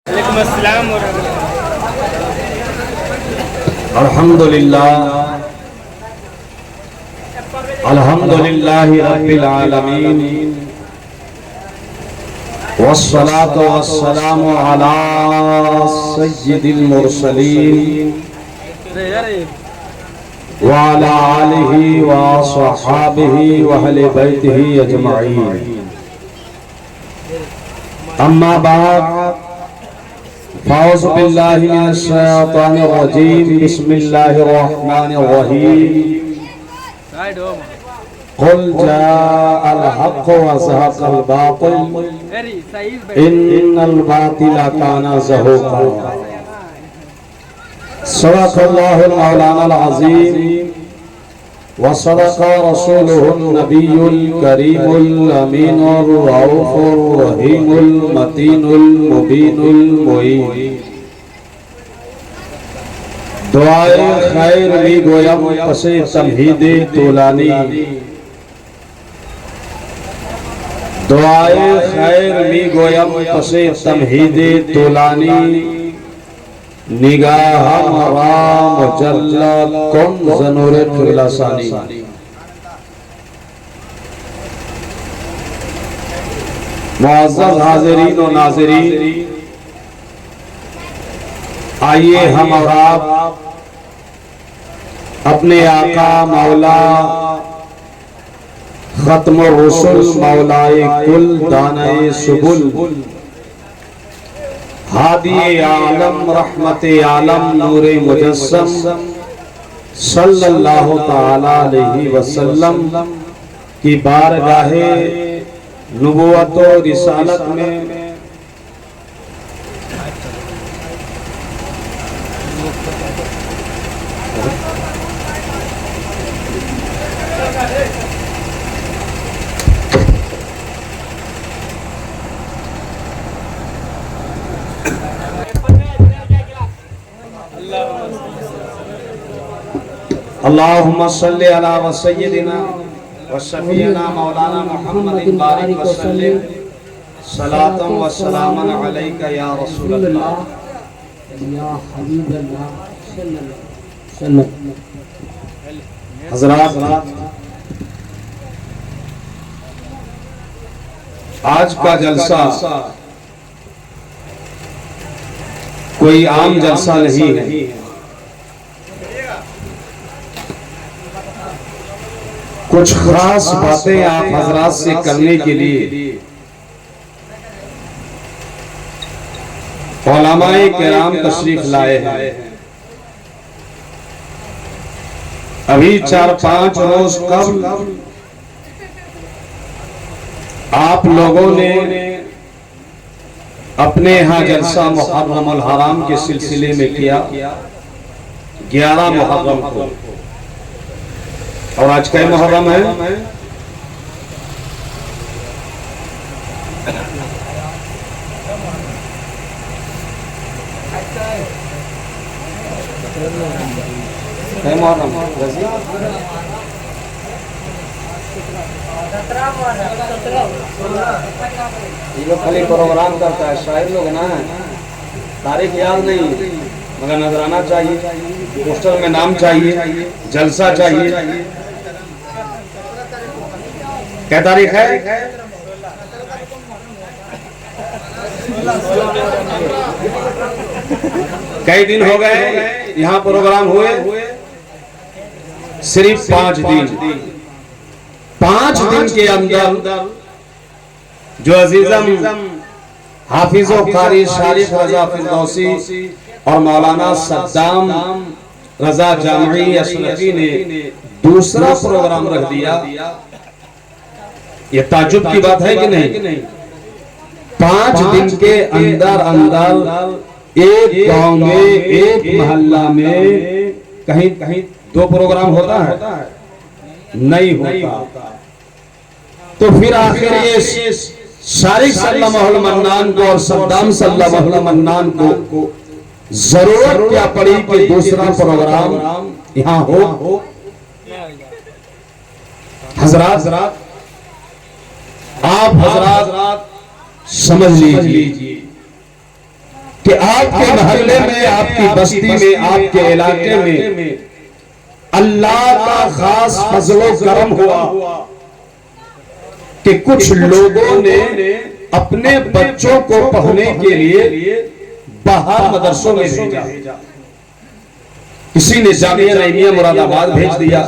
वालेकुम अस्सलाम व अल्हम्दुलिल्लाह अल्हम्दुलिल्लाहि रब्बिल आलमीन वस्सलातु वस्सलामु अला सय्यिदिल मुरसलीन व अला आलिहि व अस्हाबिहि व अहले बैतिहि अजमाइन। अम्मा बाद फ़ौज़ु बिल्लाहि मिनश शैतानिर रजीम। बिस्मिल्लाहिर रहमानिर रहीम। क़ुल जाअल हक़्क़ु व ज़हक़ल बातिल इन्नल बातिला काना ज़हूक़ा। सदक़ल्लाहुल मौलानाल अज़ीम व सदक़ा रसूलुहुन नबियुल करीमुल अमीनुर रऊफ़ुर रहीमुल मतीनुल मुबीनुल मुईन। दुआए खैर मी गोयम पसे तमहीदे तोलानी। दुआए खैर मी गोयम पसे तमहीदे तोलानी। निगाह मराम जल्ला कौन ज़नूरे क़िबलासानी। मुअज़्ज़ज़ हाज़िरीन और नाज़िरीन, आइए हम और आप अपने आका मौला खत्म रसूल मौलाए कुल दानाए सुबुल हादिए आलम रहमते आलम नूरे मुजस्सम सल्लल्लाहु ताला अलैहि वसल्लम की बारगाहे नबुव्वत और रिसालत में अल्लाहुम्मा सल्लि अला व सय्यिदिना व शफीना मौलाना मुहम्मदिन बारिक व सल्लिम सलातम व सलामन अलैका या रसूलल्लाह या हबीबल्लाह सल्लल्लाहु। हज़रात, आज का जलसा कोई आम जलसा नहीं है। कुछ खास बातें आप हजरात से करने के लिए उलमाए किराम तशरीफ लाए हैं। अभी 4-5 रोज कबल आप लोगों ने अपने यहाँ जलसा मुहर्रम अल हराम के सिलसिले में किया 11 मुहर्रम को, और आज क्या मुहर्रम है? मुहर्रम ये लोग खाली प्रोग्राम करता है, शायर लोग ना, तारीख याद नहीं मगर नजराना चाहिए, पोस्टर में नाम चाहिए, जलसा चाहिए। क्या तारीख है? कई दिन हो गए यहाँ प्रोग्राम हुए? सिर्फ 5 दिन। 5 दिन के अंदर जो अजीजम हाफिज़ो कारी शारिफ रजा फिरदौसी और मौलाना सद्दाम रजा जामई अशरफी ने दूसरा प्रोग्राम रख दिया, ये ताजुब की बात है कि नहीं? 5 दिन के अंदर अंदर एक गांव में, एक मोहल्ला में कहीं कहीं 2 प्रोग्राम होता है? नहीं होता। तो फिर आखिर ये शारिक सल्लल्लाहु अलैहि मन्नान को और सद्दाम सल्लल्लाहु अलैहि मन्नान को जरूरत क्या पड़ी कि दूसरा प्रोग्राम यहाँ हो? हजरात, आप हजरात समझ लीजिए, कि आपके मोहल्ले में, आपकी बस्ती में, आपके इलाके में अल्लाह का खास फजलो करम हुआ कि कुछ लोगों ने अपने बच्चों को पढ़ने के लिए बाहर मदरसों में भेजा। किसी ने जामिया नईमिया मुरादाबाद भेज दिया,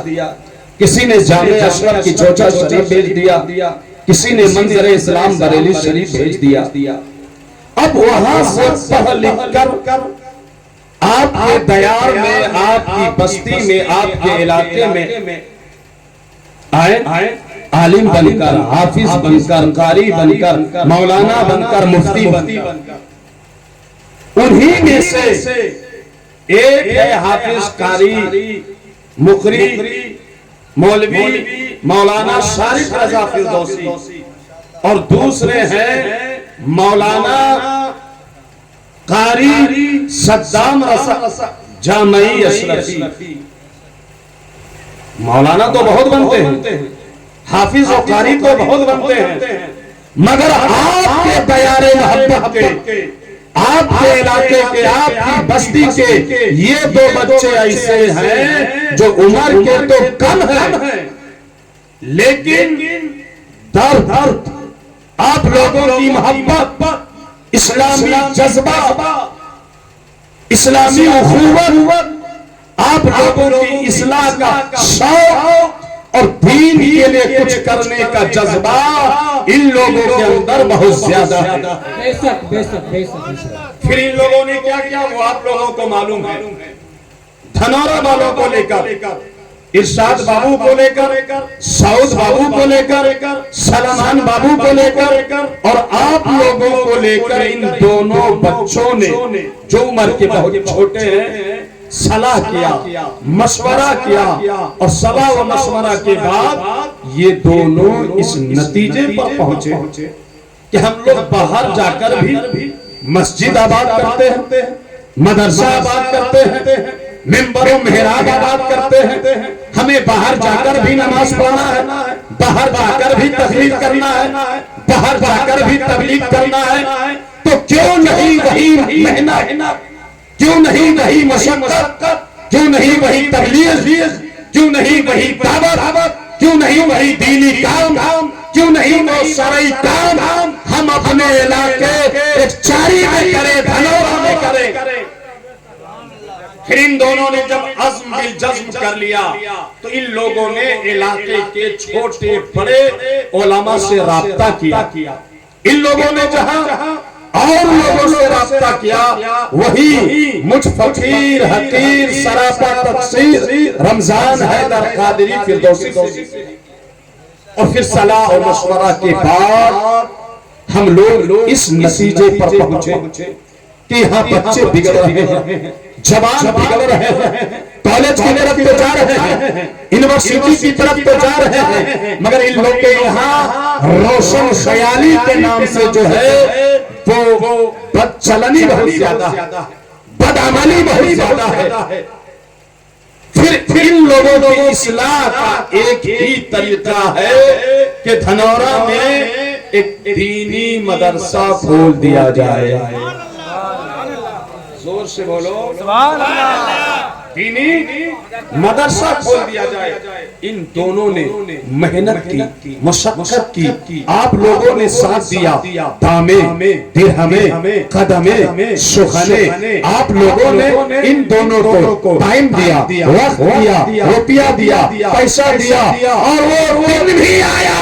किसी ने जामिया अशरफ की चोचा शरीफ भेज दिया, किसी ने मंजर इस्लाम बरेली शरीफ भेज दिया। अब वहां से पढ़ लिख कर आपके दयार में, आपकी बस्ती में, आपके इलाके में आए आलिम बनकर, हाफिज बनकर, कारी बनकर, मौलाना बनकर, मुफ्ती बनकर। उन्हीं में से एक है हाफिज, कारी, मुकरी, मौलवी मौलाना शारिफ रजा फिरदौसी, और दूसरे हैं मौलाना कारी सद्दाम रसा जामई अशरफी। मौलाना तो बहुत बनते हैं, हाफिज और कारी तो बहुत बनते हैं, मगर आपके दयारे मोहब्बत के, आपके इलाके के, आपकी बस्ती के ये दो बच्चे ऐसे हैं जो उम्र के तो कम हैं, लेकिन दर्द, आप लोगों की मोहब्बत, इस्लामी जज्बा, इस्लामी उखुवत, आप लोगों की इस्लाह का शौक और दीन के लिए कुछ करने का जज्बा इन लोगों के अंदर बहुत ज्यादा है। बेशक बेशक बेशक। फिर इन लोगों ने क्या किया वो आप लोगों को मालूम है। धनौरा वालों को लेकर, इरशाद बाबू को लेकर, सऊद बाबू को लेकर, सलमान बाबू को लेकर और आप लोगों को लेकर इन दोनों बच्चों ने जो उम्र के बहुत छोटे हैं सलाह किया, मशवरा किया, और सलाह व मशवरा के बाद ये दोनों इस नतीजे पर पहुंचे कि हम लोग बाहर जाकर भी मस्जिद आबाद करते हैं, मदरसा आबाद करते हैं, मिंबरों मेहराब आबाद करते हैं, हमें बाहर जाकर भी नमाज पढ़ना है, बाहर जाकर भी तबलीग करना है, बाहर जाकर भी तबलीग करना है, तो क्यों नहीं वही मेहनत, क्यों नहीं वही मशक्कत, क्यों नहीं वही तबलीग, क्यों नहीं वही दावत, क्यों नहीं वही दीनी काम, क्यों नहीं वो शरई काम हम अपने इलाके एक चारी में करें, धनौरा में करें। फिर इन दोनों ने जब अज़्म बिल जज़्म कर लिया तो इन लोगों ने इलाके के छोटे बड़े उलमा से राब्ता किया। इन लोगों ने जहां और लोगों से राब्ता किया, वही मुझ फकीर हकीर सरापा तफसीर रमजान हैदर कादरी फिरदौसी से, और फिर सलाह और मशवरा के बाद हम लोग इस नतीजे पर पहुंचे कि यहाँ बच्चे बिगड़ रहे हैं, जवान बिगड़ रहे हैं, कॉलेज की तरफ तो जा रहे हैं, यूनिवर्सिटी की तरफ तो जा रहे हैं, मगर इन लोग के यहाँ रोशन ख्याली के नाम से जो है वो बदचलनी बहुत ज्यादा है, बदअमली बहुत ज्यादा है। फिर इन लोगों की इस्लाह का एक ही तरीका है कि धनौरा में एक दीनी मदरसा खोल दिया जाए। जोर से बोलो सुभान अल्लाह। दीनी मदरसा खोल दिया जाए। इन दोनों ने मेहनत की, मशक्कत की, आप लोगों ने साथ दिया, दामे, दिरहमे, कदमे, सुखने, आप लोगों ने इन दोनों को टाइम दिया, वक्त दिया, रुपया दिया, पैसा दिया, और वो दिन भी आया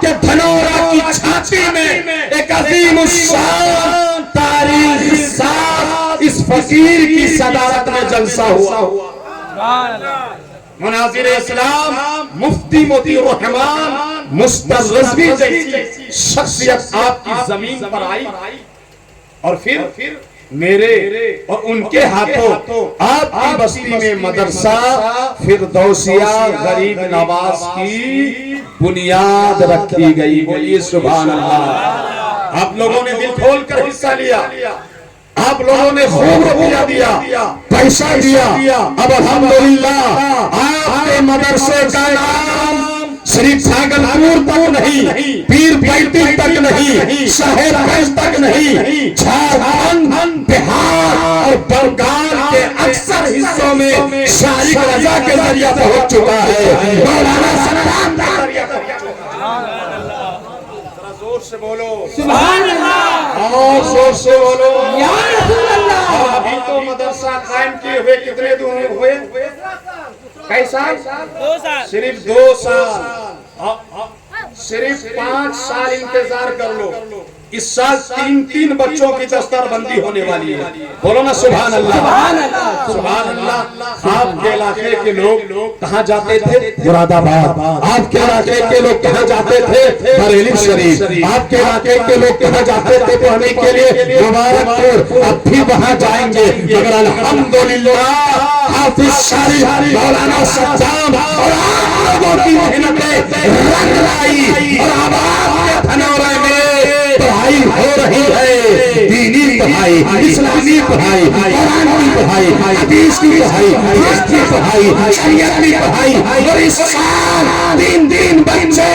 कि धनौरा की छाती में एक अजीम शान तारीख साथ इस फकीर की सदारत में जलसा हुआ। मुनाजिर इस्लाम मुफ्ती मोतीउर रहमान मुस्तफ़ा रज़वी जैसी शख्सियत आपकी जमीन पर आई, और फिर मेरे और उनके हाथों आपकी बस्ती में मदरसा फिरदौसिया गरीब नवाज की बुनियाद रखी गई। बोलिए सुभान अल्लाह। आप लोगों ने दिल खोल कर हिस्सा लिया, आप लोगों ने खूब रुपया दिया, पैसा दिया। अब अल्हम्दुलिल्लाह आपके मदरसे का नाम सिर्फ भागलपुर तक नहीं, पीर पैंती तक नहीं, साहेबगंज तक नहीं, झारखंड, बिहार और बंगाल के अक्सर हिस्सों में शाही रजा के जरिए पहुंच चुका है। मौलाना सद्दाम का जरिया जोर से बोलो सुभान अल्लाह, और जोर से बोलो या रसूल अल्लाह। अभी तो मदरसा कायम किए हुए कितने दिन हुए? कई साल? 2 साल। सिर्फ 2 साल। सिर्फ 5 साल इंतजार कर लो। इस साल 3-3 बच्चों की दस्तरबंदी होने वाली है। बोलो ना सुभान अल्लाह, सुभान अल्लाह। आपके इलाके के लोग कहाँ जाते थे? मुरादाबाद। आपके इलाके के लोग कहाँ जाते थे? बरेली शरीफ। आपके इलाके के लोग कहाँ जाते थे पढ़ने के लिए? मुबारकपुर। अब भी वहाँ जाएंगे, मगर अल्हम्दुलिल्लाह हाफिज शारी मौलाना सद्दाम और आप लोगों की मेहनतें रंग लाई और अब आपके धनौरे में पढ़ाई हो रही है। दीनी पढ़ाई, इस्लामी पढ़ाई, कुरान की पढ़ाई, हदीस की पढ़ाई, फिक़्ह की पढ़ाई, शरीयत की पढ़ाई। और इस साल 3 बच्चे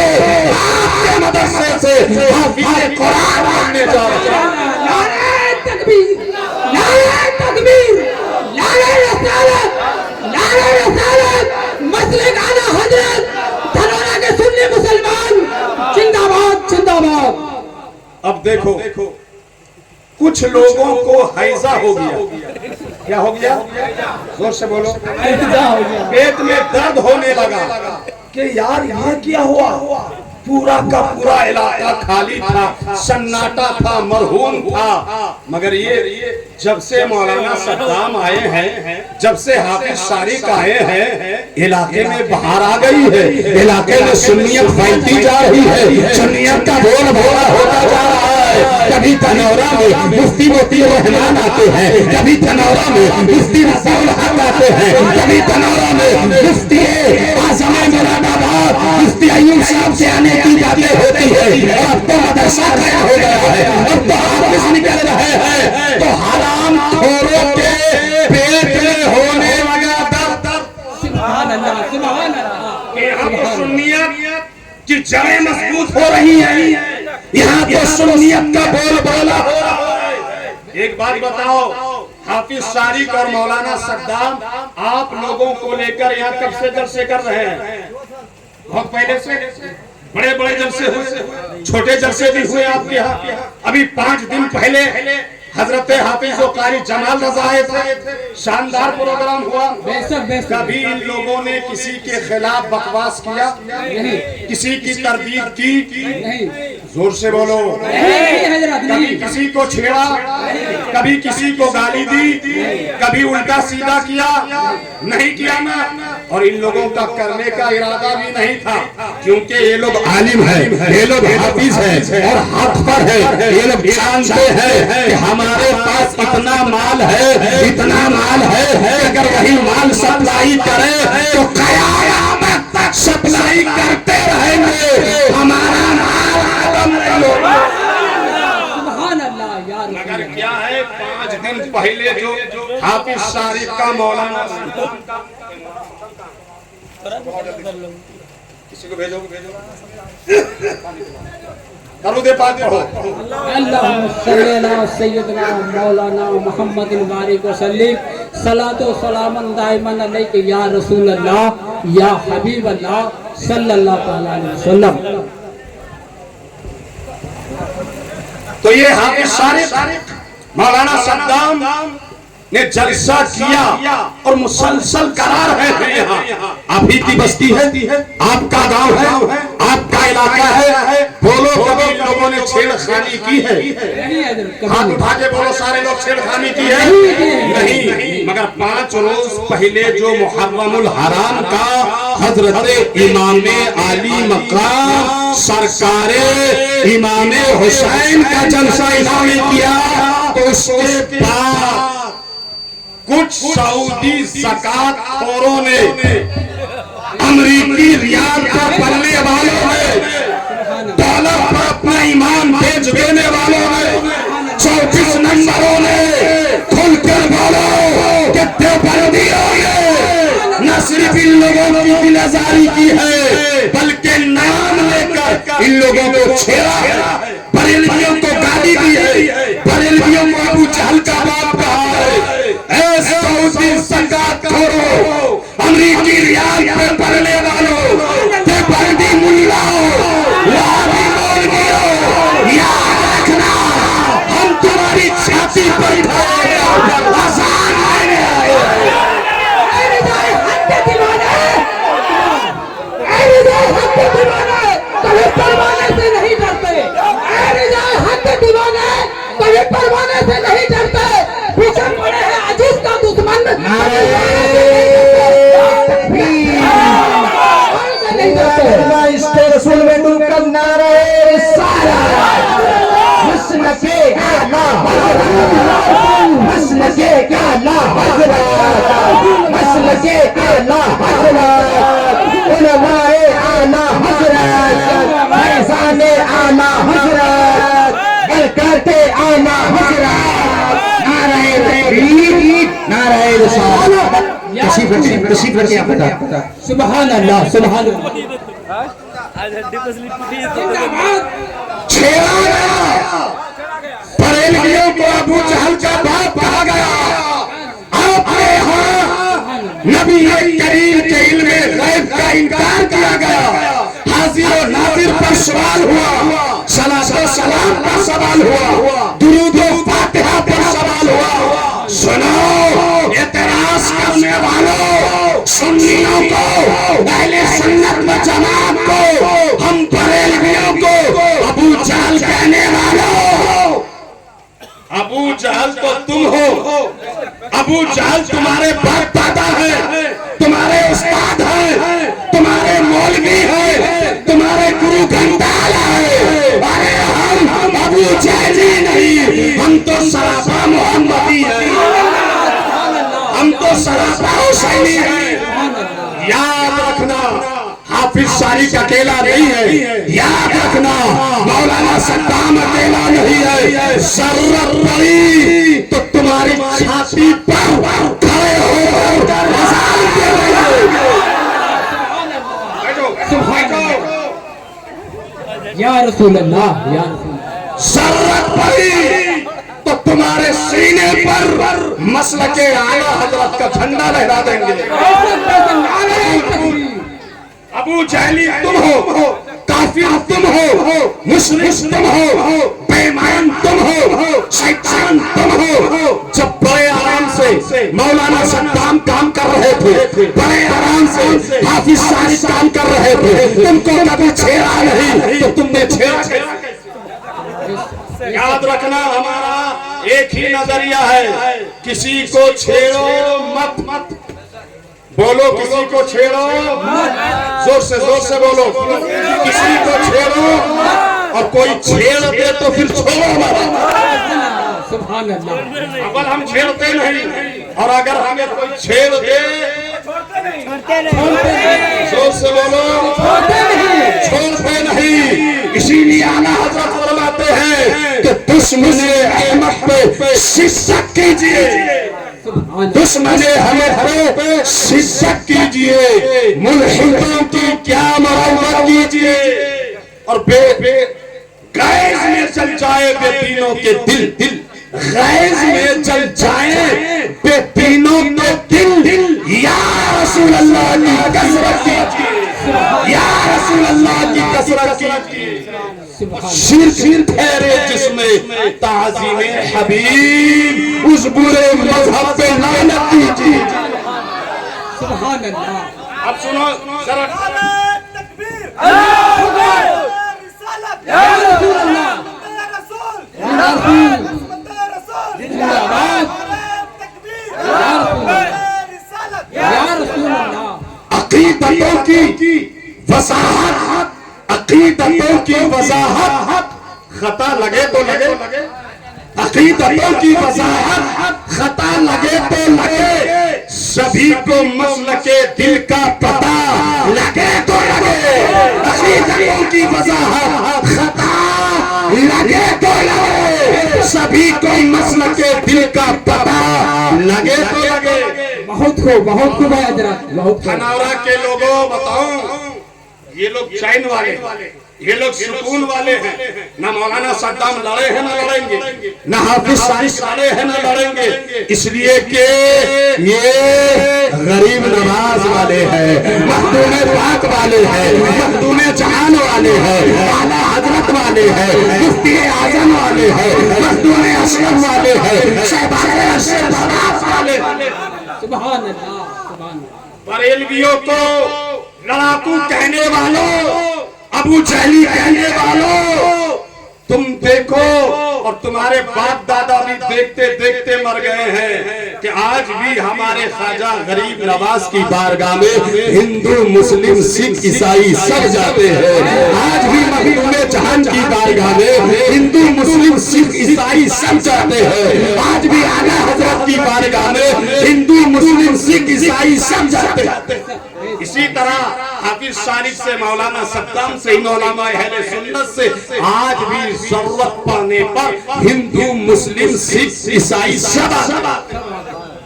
आपके मदरसे से हाफिज कुरान बनने जा रहे हैं। नारे तकबीर, नारे तकबीर, नारे रिसालत, नारे रिसालत। मसलिक आला हजरत धनौरा के सुन्नी मुसलमान जिंदाबाद, जिंदाबाद। अब देखो कुछ लोगों को हैजा हो गया। क्या हो गया? जोर से बोलो। पेट में दर्द होने लगा कि यार यहाँ क्या हुआ? पूरा का पूरा इलाका खाली था, सन्नाटा था, मरहूम था। मगर ये जब से मौलाना सद्दाम आए हैं, जब से हाफिज शारिक आए हैं, इलाके में बाहर आ गई है। इलाके में सुन्नियत फैलती जा रही है, सुन्नियत का बोल बोला होता जा रहा है। कभी धनौरा में मुफ्ती मोती रहमान आते हैं, कभी धनौरा में मुफ्ती रसूल हक आते हैं, कभी धनौरा में मुफ्ती आज़म मुरादाबाद, मुफ्ती अय्यूब साहब से आने की बातें होती है। अब तो मदरसा कायम हो गया है, अब तो हाफिज निकल रहे हैं। तो हराम खोरों के पेट में होने लगा दर्द। सुभान अल्लाह, सुभान अल्लाह। यहाँ तो सुन्नियत की जड़ें मजबूत हो रही हैं, यहाँ तो सुन्नियत का बोलबाला हो रहा है। एक बात बताओ, हाफिज शारिक और मौलाना सद्दाम आप लोगों को लेकर यहाँ कब से जलसे कर रहे हैं? बहुत पहले से। बड़े बड़े जलसे हुए, छोटे जलसे भी हुए आपके यहाँ। अभी 5 दिन पहले हजरत हाफिज और कारी जमाल रजा आए थे, शानदार प्रोग्राम हुआ। कभी इन लोगों ने किसी के खिलाफ बकवास किया? नहीं, किसी की तरदीद की? नहीं, जोर से बोलो। हजरत कभी नहीं। किसी को छेड़ा, कभी किसी को गाली दी, कभी उल्टा सीधा किया? नहीं किया ना। और इन लोगों का करने का इरादा भी नहीं था, क्योंकि ये लोग आलिम है, ये लोग हाफिज है और हक पर है। ये लोग जानते हैं कि हमारे पास इतना माल है, इतना माल है, अगर वही माल सप्लाई करे तो कयामत तक सप्लाई करते रहेंगे। हमारा माल आदम नहीं होगा। सुभान अल्लाह यार। मगर क्या है, 5 दिन पहले जो हाफिज शारिक का मौलाना, किसी को भेजो, दरूद पाक पढ़ो। अल्लाहुम्मा सल्ली अला सय्यदना मौलाना मुहम्मदिन बारिक वसल्लिम सलातो सलामन दाइमन अलैका या रसूल अल्लाह या हबीब अल्लाह सल्लल्लाहु अलैहि वसल्लम। तो ये हाफिज शारिक मौलाना सद्दाम ने जलसा किया और मुसलसल करा रहे हैं। यहाँ आप ही की बस्ती है, आपका गांव है, आपका इलाका है। बोलो, कभी लोगों ने छेड़खानी की है? हाथ उठा के बोलो, सारे लोग छेड़खानी की है? नहीं। मगर 5 रोज पहले जो मुहर्रमुल हराम का हजरत इमामे आली मकाम सरकारे इमामे हुसैन का जलसा इन्होंने किया, तो उसके बाद कुछ सऊदी ज़कात खोरों ने, अमरीकी रियाल पर पलने वालों ने, डॉलर पर अपना ईमान बेच देने वालों ने, 34 नंबरों ने खुलकर बोलो कि देवबंदियों ने न सिर्फ इन लोगों की दिलजारी की है, बल्कि नाम लेकर इन लोगों को छेड़ा है, बरेलवियों को गाली दी है, बरेलवियों को अबू जहल का बाप कहा है। ऐ सऊदी ज़कात खोरो, अमरीकी रियाल पे पढ़ने वालों, देवबंदी मुल्लाओं, वहाबी मौलवियों, याद रखना हम तुम्हारी छाती पर आसान आने आए। कभी परवाने से नहीं डरते, दीवाने कभी परवाने से नहीं डरते, पीछे पड़े हैं अजीज का दुश्मन, करते आना सुभान अल्लाह, सुभान अल्लाह। बरेलवियों को अबू जहल का बाप कहा गया। आपके यहाँ नबी करीम के इल्मे गैब का इनकार किया गया। हाजिर और नाजिर पर सवाल हुआ, सलातो सलाम पर सवाल हुआ, दुरूद व फातिहा पर सवाल हुआ। सुनो एतराज करने वालों, सुन्नियों को, अहले सुन्नत व जमात को, हम बरेलवियों को अबू जहल कहने वालों, अबू जहल तो तुम हो, अबू जहल तुम्हारे बाप दादा है, तुम्हारे उस्ताद है, तुम्हारे मौलवी है, तुम्हारे गुरु घंटाला है। अरे हम अबू जहली नहीं, हम तो सराफा मोहम्मदी है, हम तो सराफा हुसैनी है। याद रखना हाफिज शारिक अकेला नहीं है, याद रखना मौलाना सद्दाम अकेला नहीं है। जरूरत पड़ी तो तुम्हारी छाती पर खड़े होकर मजाल के या रसूल अल्लाह, या रसूल। जरूरत पड़ी तो तुम्हारे सीने पर मसलके आला हजरत का झंडा लहरा देंगे। अबू जहली तुम हो, काफिर तुम हो, मुशरिक तुम हो, बेईमान तुम हो, शैतान तुम हो। जब बड़े आराम से मौलाना सद्दाम काम कर रहे थे, बड़े आराम से हाफिज शारिक काम कर रहे थे, तुमको कभी छेड़ा नहीं तो तुमने छेड़ा। याद रखना हमारा एक ही नजरिया है, किसी को छेड़ो मत, बोलो किसी को छेड़ो, जोर से बोलो, किसी को छेड़ो, और कोई छेड़ दे तो फिर छोड़ो मत। सुभान अल्लाह। अव्वल हम छेड़ते नहीं, और अगर हमें कोई छेड़ दे जोर से बोलो, छोड़ते नहीं। इसीलिए आला हजरत फरमाते हैं कि दुश्मने अहमद पे शिद्दत कीजिए, दुश्मने हमें पे शिद्दत कीजिए, मुल्हिदों की क्या मरम्मत कीजिए, और गैज में चल जाए बेदीनों के दिल, गैज में चल जाए बेदीनों के दिल। या रसूल अल्लाह की कसरत कीजिए, या रसूल अल्लाह की कसरत कीजिए। सिर ठहरे जिसमें ताज़ीमे हबीब, उस बुरे मजहब पे लानत कीजिए। सुभान अल्लाह। अब सुनो जरा, अकीदतों की वसाहत, अकीदतों की वजाहत, खता लगे तो लगे, अकीदतों की वजाहत खता लगे तो लगे, सभी को मसलके दिल का पता लगे तो लगे। अकीदतों की वजाहत खता लगे तो लगे, सभी को मसलके दिल का पता लगे तो लगे। बहुत खूब है हजरत, बहुत खूब। खनौरा के लोगों बताओ, ये लोग चैन वाले, ये लोग सुकून वाले हैं। ना मौलाना सद्दाम लड़े हैं ना लड़ेंगे, ना हाफिज सारिस लड़े हैं ना लड़ेंगे, इसलिए कि ये गरीब नवाज वाले हैं, मखदूम पाक वाले हैं, मखदूम जहान वाले हैं, आला हजरत वाले हैं, मुफ्ती आजम वाले हैं, मखदूम अशरफ वाले हैं, शहबाज अशरफ वाले। सुभान अल्लाह, सुभान अल्लाह। बरेलवियों को लड़ाकू कहने वालों, अबू जहली कहने वालों, तुम देखो और तुम्हारे बाप दादा भी देखते देखते मर गए हैं कि आज भी हमारे ख्वाजा गरीब नवाज की बारगाह में हिंदू मुस्लिम सिख ईसाई सब जाते हैं। आज भी मखदूम जहान की बारगाह में हिंदू मुस्लिम सिख ईसाई सब जाते हैं। आज भी आला हजरत की बारगाह में हिंदू मुस्लिम सिख ईसाई सब जाते हैं। इसी तरह हाफिज सारिक से, मौलाना सद्दाम से, मौलाना अहले सुन्नत से आज भी जरूरत पड़ने पर हिंदू मुस्लिम सिख ईसाई सब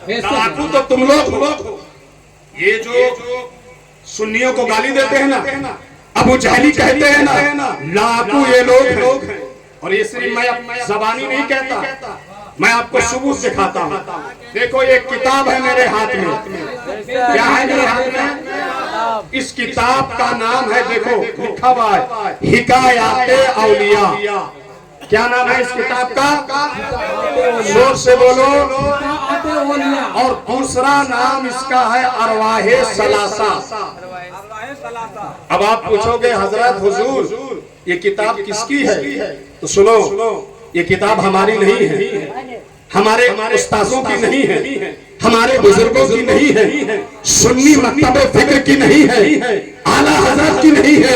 लड़ाकू तो तुम लोग। ये जो सुन्नियों को गाली देते हैं ना, अबू जहली कहते हैं ना, लड़ाकू ये लोग हैं। और ये सिर्फ मैं जबानी नहीं कहता, मैं आपको सबूत दिखाता हूँ। देखो ये किताब है मेरे हाथ में, क्या है मेरे हाथ में? इस किताब का नाम है, देखो लिखा हुआ है, हिकायाते औलिया। क्या नाम है इस किताब का? जोर से बोलो। और दूसरा नाम इसका है अरवाहे सलासा। अब आप पूछोगे हजरत हुजूर ये किताब किसकी है? तो सुनो, ये किताब हमारी नहीं है, हमारे उस्तादों की नहीं है, हमारे बुजुर्गों की नहीं है, सुन्नी मकतब फिक्र की नहीं है, आला हजरत की नहीं है,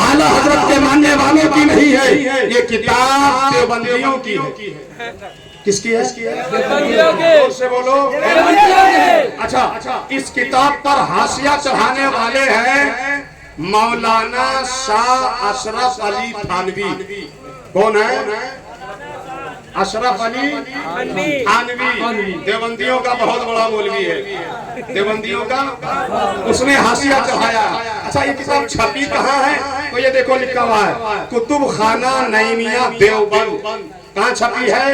आला हजरत के मानने वालों की नहीं है। ये किताब देवबंदियों की है। किसकी है? जोर से बोलो। अच्छा, इस किताब पर हाशिया चढ़ाने वाले हैं मौलाना शाह अशरफ अली थानवी। कौन है? अशरफ अली थानवी देवबंदियों का बहुत बड़ा मौलवी है, देवबंदियों का। उसने हाशिया चढ़ाया। अच्छा, ये किताब छपी कहाँ है? तो ये देखो लिखा हुआ है कुतुब खाना नईमिया देवबंद। कहाँ छपी है?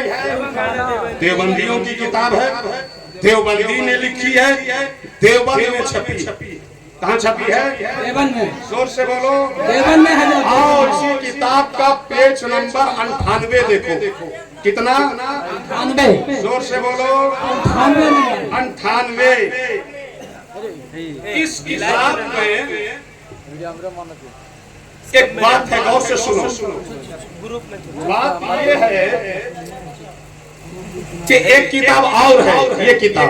देवबंदियों की किताब है, देवबंदी ने लिखी है, देवबंद में छपी। कहाँ छपी है? देवबंद में। जोर से बोलो। देवबंद में है। और इसी किताब का पेज नंबर 98 देखो। कितना? 98। जोर से बोलो। 98। इस किताब में एक बात है, गौर से सुनो। बात ये है कि एक किताब और है, ये किताब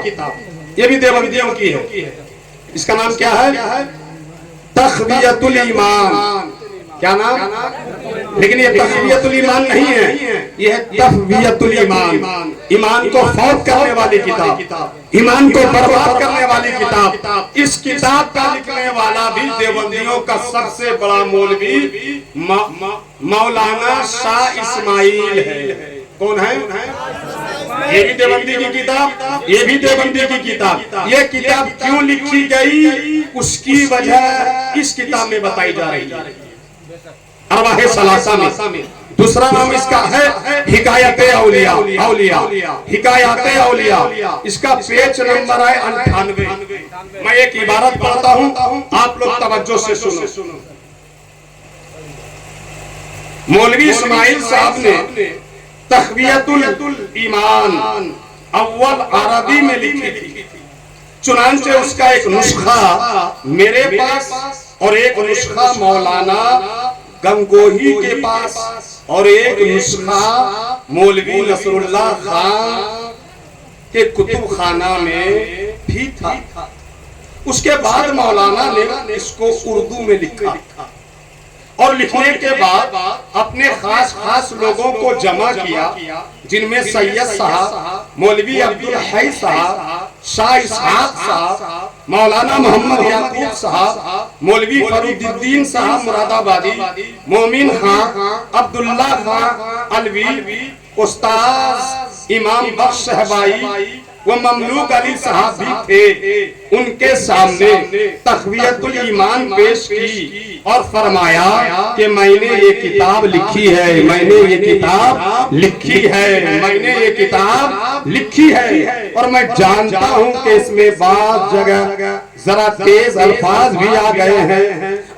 ये भी देवबंदियों की है। इसका नाम क्या है? तख्वियतुल ईमान। क्या नाम? लेकिन ये तख्वियतुल ईमान नहीं है, ये है तख्वियतुल ईमान। ईमान को फौत करने वाली किताब, ईमान को बर्बाद करने वाली किताब। इस किताब का लिखने वाला भी देवबंदियों का सबसे बड़ा मौलवी मौलाना शाह इस्माइल है। कौन है? ये भी देवबंदी की किताब, ये भी देवबंदी की किताब। ये किताब क्यों लिखी गई उसकी वजह इस किताब में बताई जा रही है, अरवाहे सलासा में। दूसरा नाम इसका है हिकायते औलिया। हिकायते औलिया, इसका पेज नंबर है 98। मैं एक इबारत पढ़ता हूँ, आप लोग तवज्जो से सुनो। मौलवी इस्माइल साहब ने तख्वियतुल ईमान अव्वल अरबी में लिखी थी, चुनांचे उसका एक नुस्खा मेरे पास और एक नुस्खा मौलाना गंगोही के पास और एक नुस्खा मौलवी नसरुल्लाह खान के कुतुब खाना में भी था। उसके बाद मौलाना ने इसको उर्दू में लिखा और लिखने के बाद अपने खास लोगों को जमा किया, जिनमें सैयद साहब, मौलवी अब्दुल हई साहब, शाह इसहाक साहब, मौलाना मोहम्मद याकूब साहब, मौलवी फरीदुद्दीन साहब मुरादाबादी, मोमिन खान, अब्दुल्ला खान अलवी, उस्ताद इमाम बख्श साहबाई वो ममलूक अली साहब भी थे, उनके सामने तक़वियतुल ईमान पेश की और फरमाया कि मैंने ये किताब लिखी है, मैंने ये किताब लिखी है, मैंने ये किताब लिखी है। और मैं जानता हूँ कि इसमें बात जगह जरा तेज अल्फाज भी आ गए हैं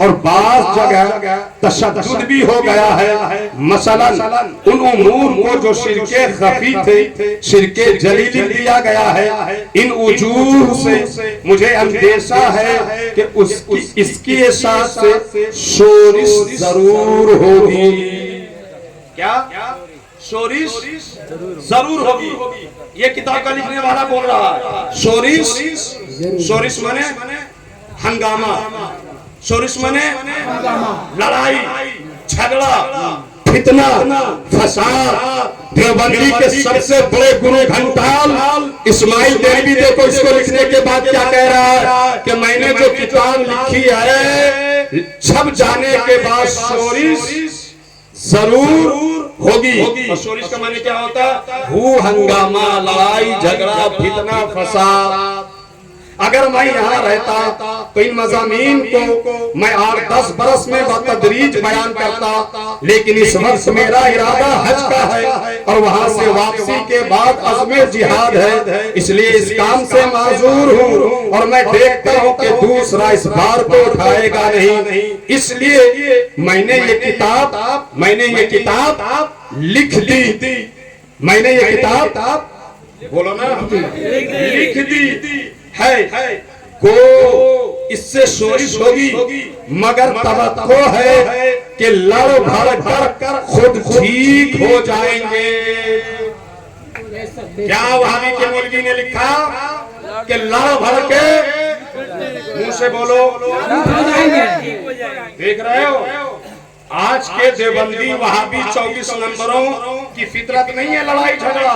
और बात जगह तशद्दुद भी हो गया है। मसलन उन उमूर को जो शिरके खफी थे, शिरके जलीली दिया गया है, इन वजूह से मुझे अंदेशा है कि इसकी साथ से शोरिश जरूर होगी। क्या शोरिश जरूर होगी। ये किताब का लिखने वाला बोल रहा है। शोरिश, शोरिश माने हंगामा, शोरिश माने लड़ाई झगड़ा, फितना, फसाद। देवबंदी के सबसे बड़े गुरु घंटाल इस्माइल देवी देखो इसको लिखने के बाद क्या कह रहा है कि मैंने जो किताब लिखी है छप जाने के बाद शोरिश जरूर होगी। और शोरिश का माने क्या होता है? हू हंगामा, लड़ाई झगड़ा, फितना, फसाद। अगर मैं यहाँ रहता तो इन मज़ामीन को मैं 8-10 बरस में बतदरीज बयान करता, लेकिन इस वक्त मेरा इरादा हज का है और वहाँ से वापसी के बाद अज़्मे जिहाद है, इसलिए इस काम से माजूर हूँ और मैं देखता हूँ कि दूसरा इस बार को उठाएगा नहीं। इसलिए मैंने ये किताब लिख दी। मैंने ये किताब बोलो ना लिख दी है को इससे शोरिश होगी, मगर तवक्को है कि लड़ भड़ कर खुद ठीक हो जाएंगे। क्या वहाबी के मौलवी ने लिखा कि लड़ भड़ के मुंह से बोलो देख रहे हो? आज के देवबंदी वहाबी 24 नंबरों की फितरत नहीं है लड़ाई झगड़ा।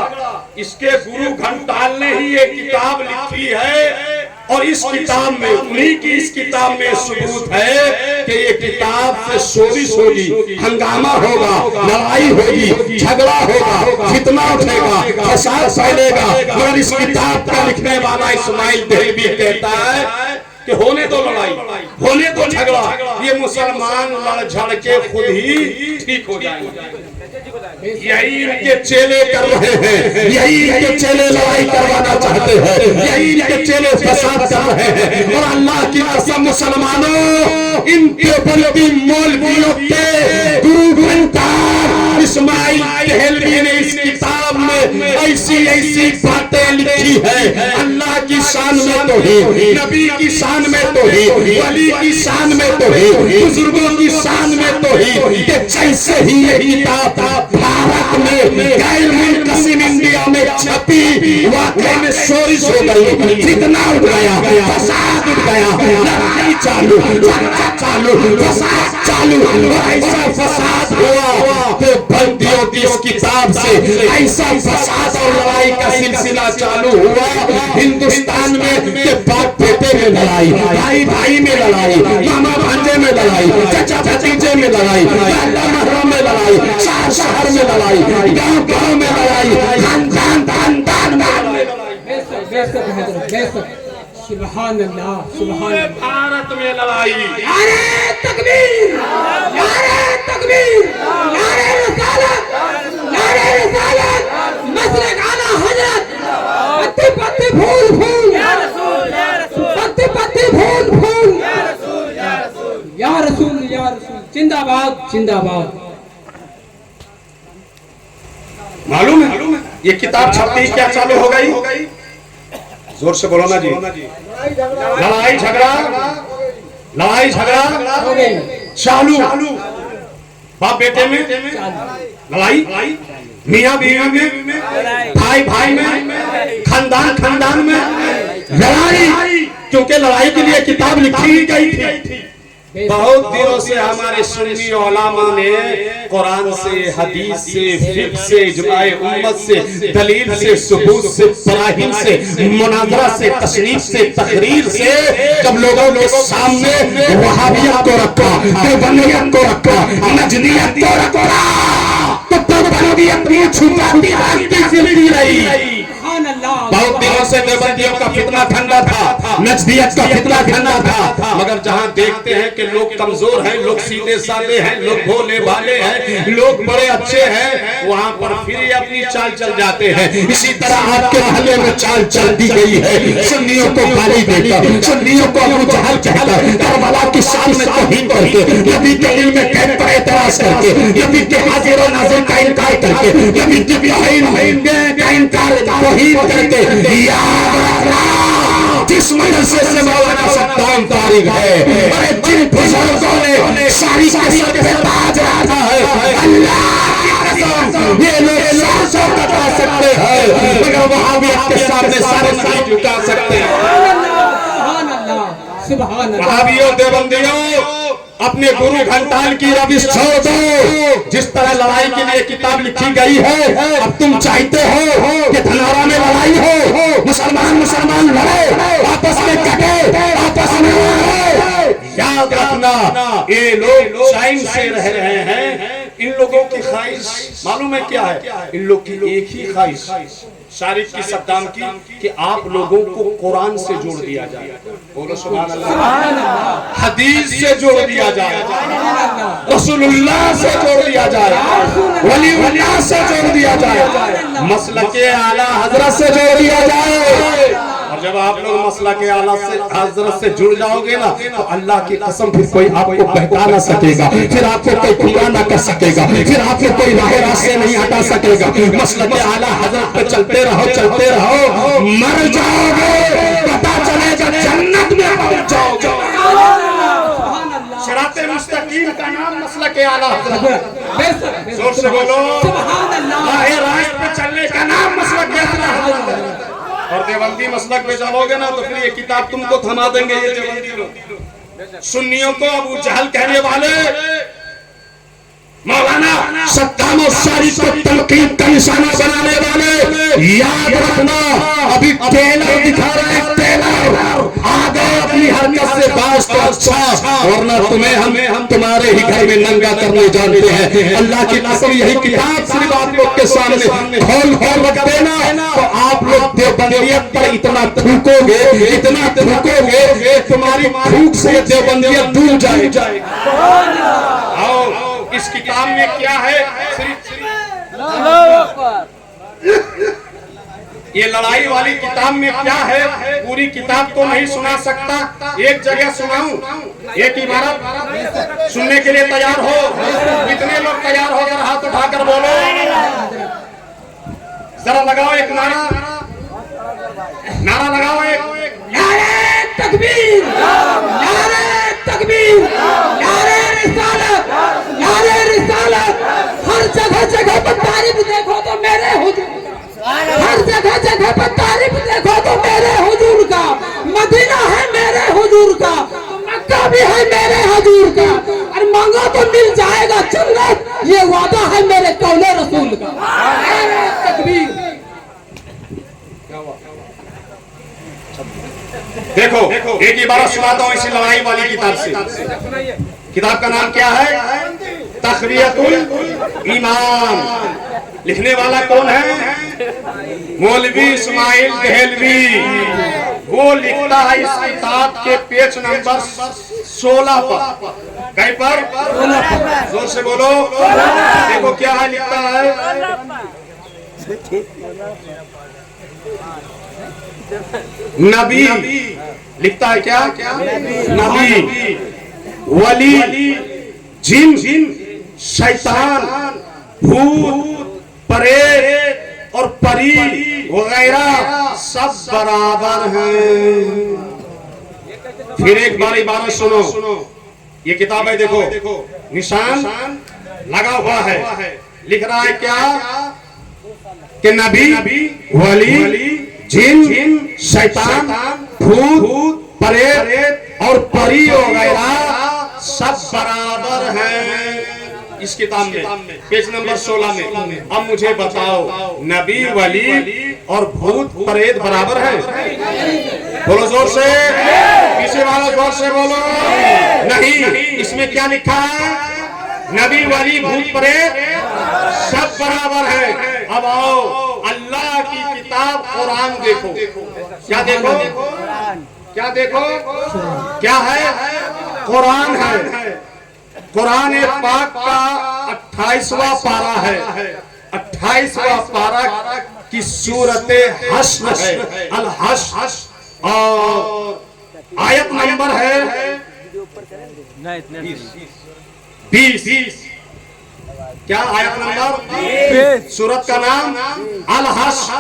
इसके गुरु घंटाल ने ही ये किताब लिखी है और इस किताब में, उन्हीं की इस किताब में सबूत है कि ये किताब से शोरिश होगी, हंगामा होगा, लड़ाई होगी, झगड़ा होगा, फितना उठेगा, फसाद फैलेगा। मगर इस किताब का लिखने वाला इस्माइल देवी कहता है कि होने दो लड़ाई, होने दो झगड़ा, ये मुसलमान लड़ झड़ के खुद ही ठीक हो जाएंगे। यही इनके चेले कर रहे हैं, यही इनके चेले लड़ाई करवाना चाहते हैं, यही इनके चेले फसाद कर रहे हैं। और अल्लाह की कसम मुसलमानों, इनके बल्कि मौलवियों के गुरु घंटाल इस्माइल देहलवी ने इस किताब में ऐसी बातें लिखी है। अल्लाह की शान में तो ही, नबी की शान में तो ही, वली की शान में तो ही, बुजुर्गों की शान में तो ही, कि जैसे ही ये किताब भारत में गैर मुल्कसिम इंडिया में छपी, वाकई में शोरिश हो गई, फितना उठ गया, फसाद उठ गया, लड़ाई चालू, फसाद चालू। ऐसा फसाद हुआ तो बंदियों की इस किताब से ऐसा फसाद और लड़ाई का सिलसिला चालू हुआ हिंदुस्तान में कि बाप बेटे में लड़ाई, भाई भाई में लड़ाई, मामा भांजे में लड़ाई, चाचा भतीजे में लड़ाई, महरों में लड़ाई, शहर शहर में लड़ाई, गांव गांव में लड़ाई, खानदान खानदान में लड़ाई। सुभान अल्लाह, सुभान अल्लाह। भारत में लड़ाई, नारे तकबीर, नारे तकबीर, नारे रिसालत, नारे रिसालत, मसलक आला हजरत, पत्ती पत्ती फूल फूल, पत्ती पत्ती फूल फूल, या रसूल जिंदाबाद जिंदाबाद। मालूम है ये किताब छपती क्या चालू हो गई? जोर से बोलो ना जी। लड़ाई झगड़ा हो गई चालू, बाप बेटे में लड़ाई, मियाँ बीवी में, भाई भाई में, खानदान खानदान में लड़ाई, क्योंकि लड़ाई के लिए किताब लिखी गई थी। बहुत दिनों से हमारे सुन्नी उलमा ने कुरान से, हदीस से, फिक्र से, इजमाए उम्मत से, दलील से, सबूत से, बराहीन से, मुनाजरा से, तशरीफ से, तकरीर से जब लोगों के सामने वहाबियत को रखा, देवबंदियत को रखा, नजदियत को रखा, तो तरबियत मुंह छुपाती भागती फिरती रही। सुभान अल्लाह, बहुत दिनों से देवबंदियों का फितना ठंडा था, नजदियत का फितना ठंडा था, मगर जहां देखते हैं कि लोग कमजोर हैं, लोग सीधे साधे हैं, लोग भोले भाले हैं, लोग बड़े अच्छे हैं, वहां पर फिर ये अपनी चाल चल जाते हैं। इसी तरह आपके मोहल्ले में चाल चल दी गई है, सुन्नियों को गाली देकर, सुन्नियों को अबू जहल कहकर, करबला की शान में तौहीन करके, नबी के इल्म में कैद पर एतराज करके, नबी के हाजिर और नाज़िर का इनकार करके, नबी के बियाहीन का इनकार तौहीन करके, याद रखना जिस मदरसे से मौलाना सद्दाम फारिग है, अरे जिन बुजुर्गों ने सारी के सर पे ताज रखा है, अल्लाह की कसम ये लोग सांसों कटा सकते हैं मगर वहाबियत के सामने सारे नहीं झुका सकते। सुभान अल्लाह, सुभान अल्लाह। वहाबियों देवबंदियों अपने गुरु घंटाल की रविश छोड़ दो। जिस तरह लड़ाई के लिए किताब लिखी गई है, अब तुम चाहते हो कि धनारा में लड़ाई हो, मुसलमान लड़े, आपस में कटे, आपस में लड़े। याद रखना ये लोग चाइन से रह रहे हैं। इन लोगों की ख्वाहिश मालूम है क्या है? इन लोग की एक ही ख्वाहिश शारिक की सद्दाम की कि आप लोगों को कुरान से जोड़ दिया जाए, बोलो सुभान अल्लाह, हदीस से जोड़ दिया जाए, रसूलुल्लाह से जोड़ दिया जाए, वलीउल्लाह से जोड़ दिया जाए, मसलके आला हजरत से जोड़ दिया जाए। और जब आप लोग मसलके आला से हजरत से जुड़ जाओगे ना तो अल्लाह की कसम फिर कोई आपको बहका ना सकेगा, फिर आपको कोई गुमराह ना कर सकेगा, फिर आपको कोई राह रास्ते नहीं हटा सकेगा। मसलके आला हजरत पे चलते रहो, मर जाओगे पता चलेगा जन्नत में पहुंच जाओगे। सिराते मुस्तकीम का नाम मसलके आला हजरत, जोर से बोलो सुभान अल्लाह। राह रास्त पे चलने का नाम मसलके आला हजरत। और देवबंदी मसलक में चलोगे ना तो फिर ये किताब तुमको थमा देंगे ये देवबंदी लोग। सुन्नियों को अबू जहल कहने वाले, मौलाना सद्दाम और शारिक को तनकीद का निशाना बनाने वाले, याद रखना अभी टेलर दिखा रहे हैं, टेलर आ गए अपनी हरकत से बाज तो अच्छा, वरना तुम्हें हम तुम्हारे ही घर में नंगा करने जानते हैं। अल्लाह की कसम यही किताब सिर्फ आप लोग के सामने खोल रख देना तो आप लोग देवबंदियत पर इतना थूकोगे तुम्हारी थूक से देवबंदियत डूब जाए। आओ इस किताब में क्या है? ये लड़ाई वाली किताब में क्या है? पूरी किताब तो नहीं सुना सकता, एक जगह सुनाऊं, एक इबारत सुनने के लिए तैयार हो? कितने लोग तैयार हो? जरा हाथ उठाकर बोलो, जरा लगाओ एक नारा लगाओ एक, नारे तकबीर, नारे तकबीर, नारे रिसालत, नारे रिसालत। हर जगह पर तारीफ देखो तो मेरे हुजूर, हर जगह पर तारीफ देखो तो मेरे हुजूर का, मदीना है मेरे हुजूर का, मक्का भी है मेरे हुजूर का, और मांगो तो मिल जाएगा जन्नत, ये वादा है मेरे कौले रसूल का। नारे तकबीर। देखो एक इबारत सुनाता हूँ इसी लड़ाई वाली किताब से। किताब का नाम क्या है? तक़वियतुल ईमान। लिखने वाला कौन है? मौलवी इस्माइल देहलवी। वो लिखता है इस किताब के पेज नंबर 16 पर। कहीं पर? जोर से बोलो। देखो क्या है लिखता है, नबी लिखता है क्या? नबी, वली, जिन, शैतान, भूत, प्रेत और परी वगैरह सब बराबर हैं। फिर एक बार इबारत सुनो, ये किताब है, देखो निशान लगा हुआ है, लिख रहा है क्या कि नबी, वली, जिन, शैतान, भूत, प्रेत और परी वगैरह सब बराबर हैं इस किताब में, पेज नंबर 16 में। अब मुझे बताओ, नबी, वली और भूत प्रेत बराबर है? बोलो जोर से, पीछे वाला जोर से बोलो। नहीं, इसमें क्या लिखा है? नबी वली भूत प्रेत सब बराबर है। अब आओ अल्लाह की किताब कुरान देखो। क्या देखो? क्या देखो? क्या है? कुरान है। कुरान पाक का 28वां पारा है। 28वां पारा की सूरत हश्र है, अल हश्र, और आयत नंबर है 20। क्या आयत नंबर? सूरत का नाम अल हश्र,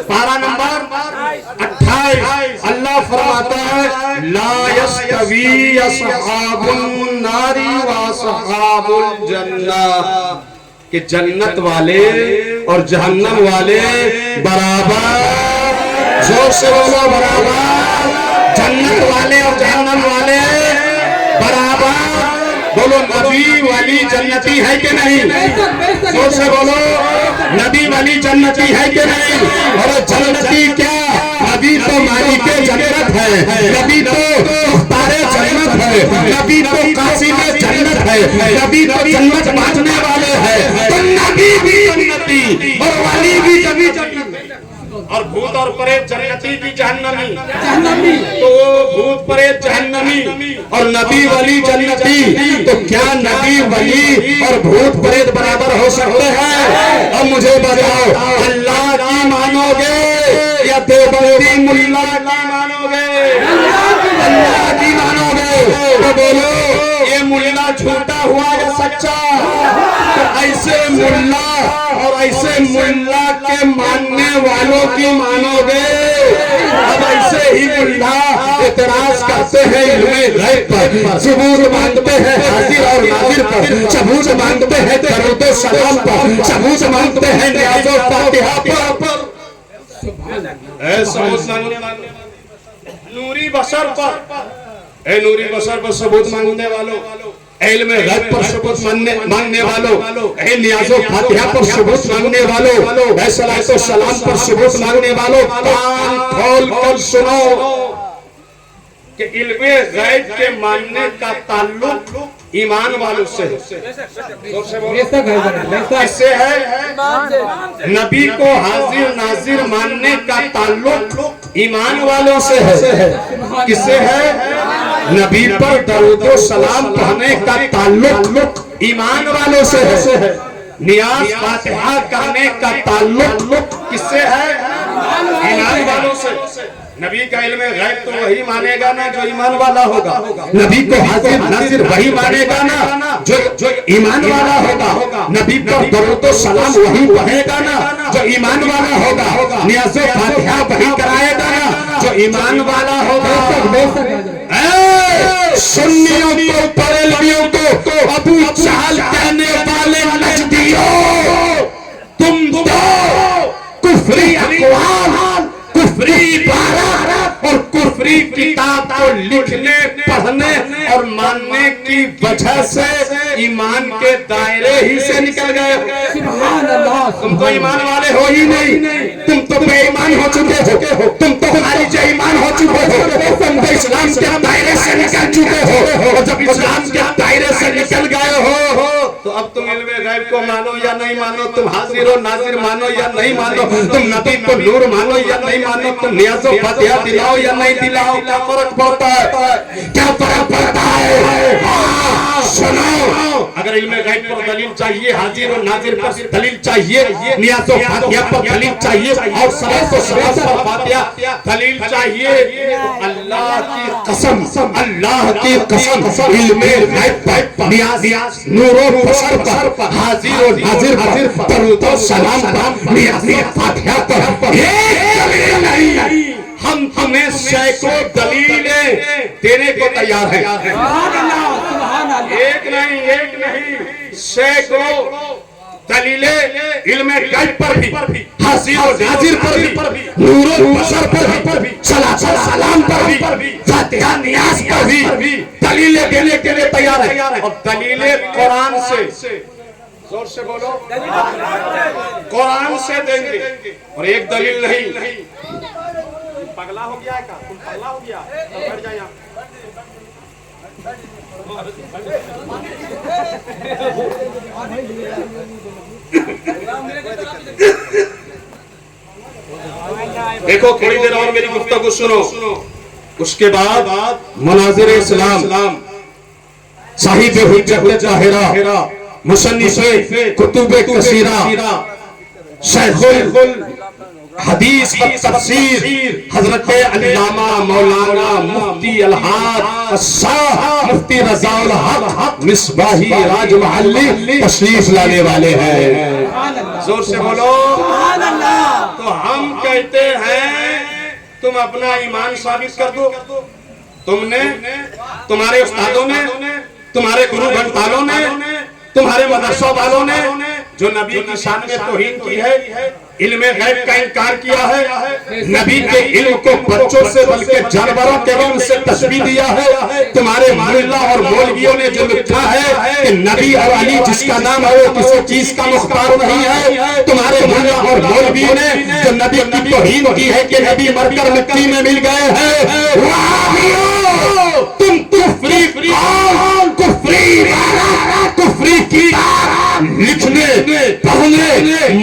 पारा नंबर 28। अल्लाह फरमाता है ला यस्तवी अस्हाबुन नारी व अस्हाबुल जन्नह, कि जन्नत वाले और जहन्नम वाले बराबर। जोर से बोलो बराबर। जन्नत वाले और जहन्नम वाले बराबर। बोलो नबी वाली जन्नती है कि नहीं? जोर से बोलो नबी वाली जन्नती है कि नहीं? और जन्नती क्या? नबी तो मालिके जन्नत है, नबी तो मुख्तारे जन्नत है, नबी तो कासिमे जन्नत है, नबी तो जन्नत बांटने वाले हैं। तो नबी भी जन्नती और वाली भी जन्नती, और भूत और प्रेत जन्नती की जहन्नमी। तो भूत प्रेत जहन्नमी और नबी वली जन्नती। तो क्या नबी वली और भूत प्रेत बराबर हो सकते हैं? अब मुझे बताओ, अल्लाह की मानोगे या देवबंदी मुल्ला की मानोगे? अल्लाह की मानोगे। तो बोलो ये मुल्ला झूठा हुआ या सच्चा? तो ऐसे मुल्ला और ऐसे मुल्ला के मानने वालों की मानोगे। अब ऐसे ही मुल्ला इतराज करते हैं इल्मे गैब पर, सबूत मांगते हैं हाजिर और नाजिर पर, सबूत मांगते हैं दरूद व सलाम पर, सबूत मांगते हैं नियाज़ व फातिहा पर। नूरी बशर पर, ए नूरी बशर पर सबूत मांगने वालों, इल्म गैब पर सबूत मांगने वालों, नियाज़ व फातिहा पर सबूत मांगने वालों, सलातो सलाम पर सबूत मांगने वालों, कान खोल कर सुनो कि इल्म गैब के मानने का ताल्लुक ईमान वालों से है। इससे है नबी को हाजिर नाजिर मानने का ताल्लुक ईमान वालों से है। किससे है? नबी पर दरूद व सलाम पढ़ने का ताल्लुक ईमान वालों से है। नियाज फातिहा करने का ताल्लुक किससे है? ईमान वालों से। नबी का इल्म गैब तो वही मानेगा ना जो ईमान वाला होगा। नबी को हाजिर नाजिर वही मानेगा ना जो ईमान वाला होगा। नबी पर दरूद व सलाम वही पढ़ेगा ना जो ईमान वाला होगा। नियाज़ फातिहा वही कराएगा ना जो ईमान वाला होगा। सुन्नियों को बरेलवियों को अबू जहल कहने वाले नजदियों, तुम तो कुफरी अक़वाल, कुफरी इबारत और कुफरी किताब को लिखने पढ़ने और मानने की वजह से ईमान के दायरे ही से निकल गए। तुम तो ईमान वाले हो ही नहीं, तुम तो बेईमान हो चुके हो, तुम तो खारिज ईमान हो चुके हो, तुम तो इस्लाम के दायरे से निकल चुके हो। और जब इस्लाम के दायरे से निकल गए हो तो अब तुम इल्म गैब को मानो या नहीं मानो, तुम हाजिर और नाजिर मानो या नहीं मानो, तुम नबी को नूर मानो या नहीं मानो, तुम नियाज़ व फातिहा दिलाओ या नहीं दिलाओ, क्या फर्क पड़ता है? क्या फर्क पड़ता है? सुनो, अगर इल्म गैब पर दलील चाहिए, हाजिर और नाजिर पर दलील चाहिए, नियाज़ व फातिहा पर दलील चाहिए और सलात व सलाम पर फातिहा दलील चाहिए, तो अल्लाह की कसम, अल्लाह की कसम, इल्म गैब पर नियाज़ नूर व बशर पर, हाजिर और नाजिर पर, दरूद व सलाम पर, नियाज़ व फातिहा पर एक दलील नहीं। हम तुम्हें सैकड़ों दलीलें देने को तैयार हैं। एक नहीं सैकड़ों दलीलें इल्म गैब पर भी, हाजिर और नाजिर पर भी, नूर व बशर पर भी, सलात व सलाम पर भी, फातिहा नियाज़ पर भी दलीलें देने के लिए तैयार है। और दलीलें कुरान से, जोर से बोलो, कुरान से देंगे। और एक दलील नहीं। पगला हो गया है का? तुम पगला हो गया? बैठ जाए यहाँ। देखो थोड़ी देर और मेरी गुफ्तगू सुनो, उसके बाद मनाजिर इस्लाम साहिब हुज्जत ज़ाहिरा मुसन्निफ़े कुतुबे कसीरा शेखुल हदीस व तफसीर हजरत अल्लामा मौलाना मुफ्ती अलहाज अस्साह मुफ्ती रज़ाउल हक मिसबाही राज महल्ली तशरीफ लाने वाले हैं। जोर से बोलो सुभान अल्लाह। तो हम कहते हैं तुम अपना ईमान साबित कर दो। तुमने, तुम्हारे उस्तादों ने, तुम्हारे गुरु घंटालों ने, तुम्हारे मदरसों वालों ने जो नबी की शान में तौहीन की है, इल्मे गैब का इनकार किया है, नबी के इल्म को बच्चों से बल्कि जानवरों के इल्म से तशबीह दिया है। तुम्हारे मुल्ला और मौलवियों ने जो लिखा है कि नबी और अली जिसका नाम है वो किसी चीज का मुख्तार नहीं है। तुम्हारे मुल्ला और मौलवियों ने जो नबी की तौहीन की है कि नबी मरकर मिट्टी में मिल गए हैं। तुम कुफ्री की लिखने, पढ़ने,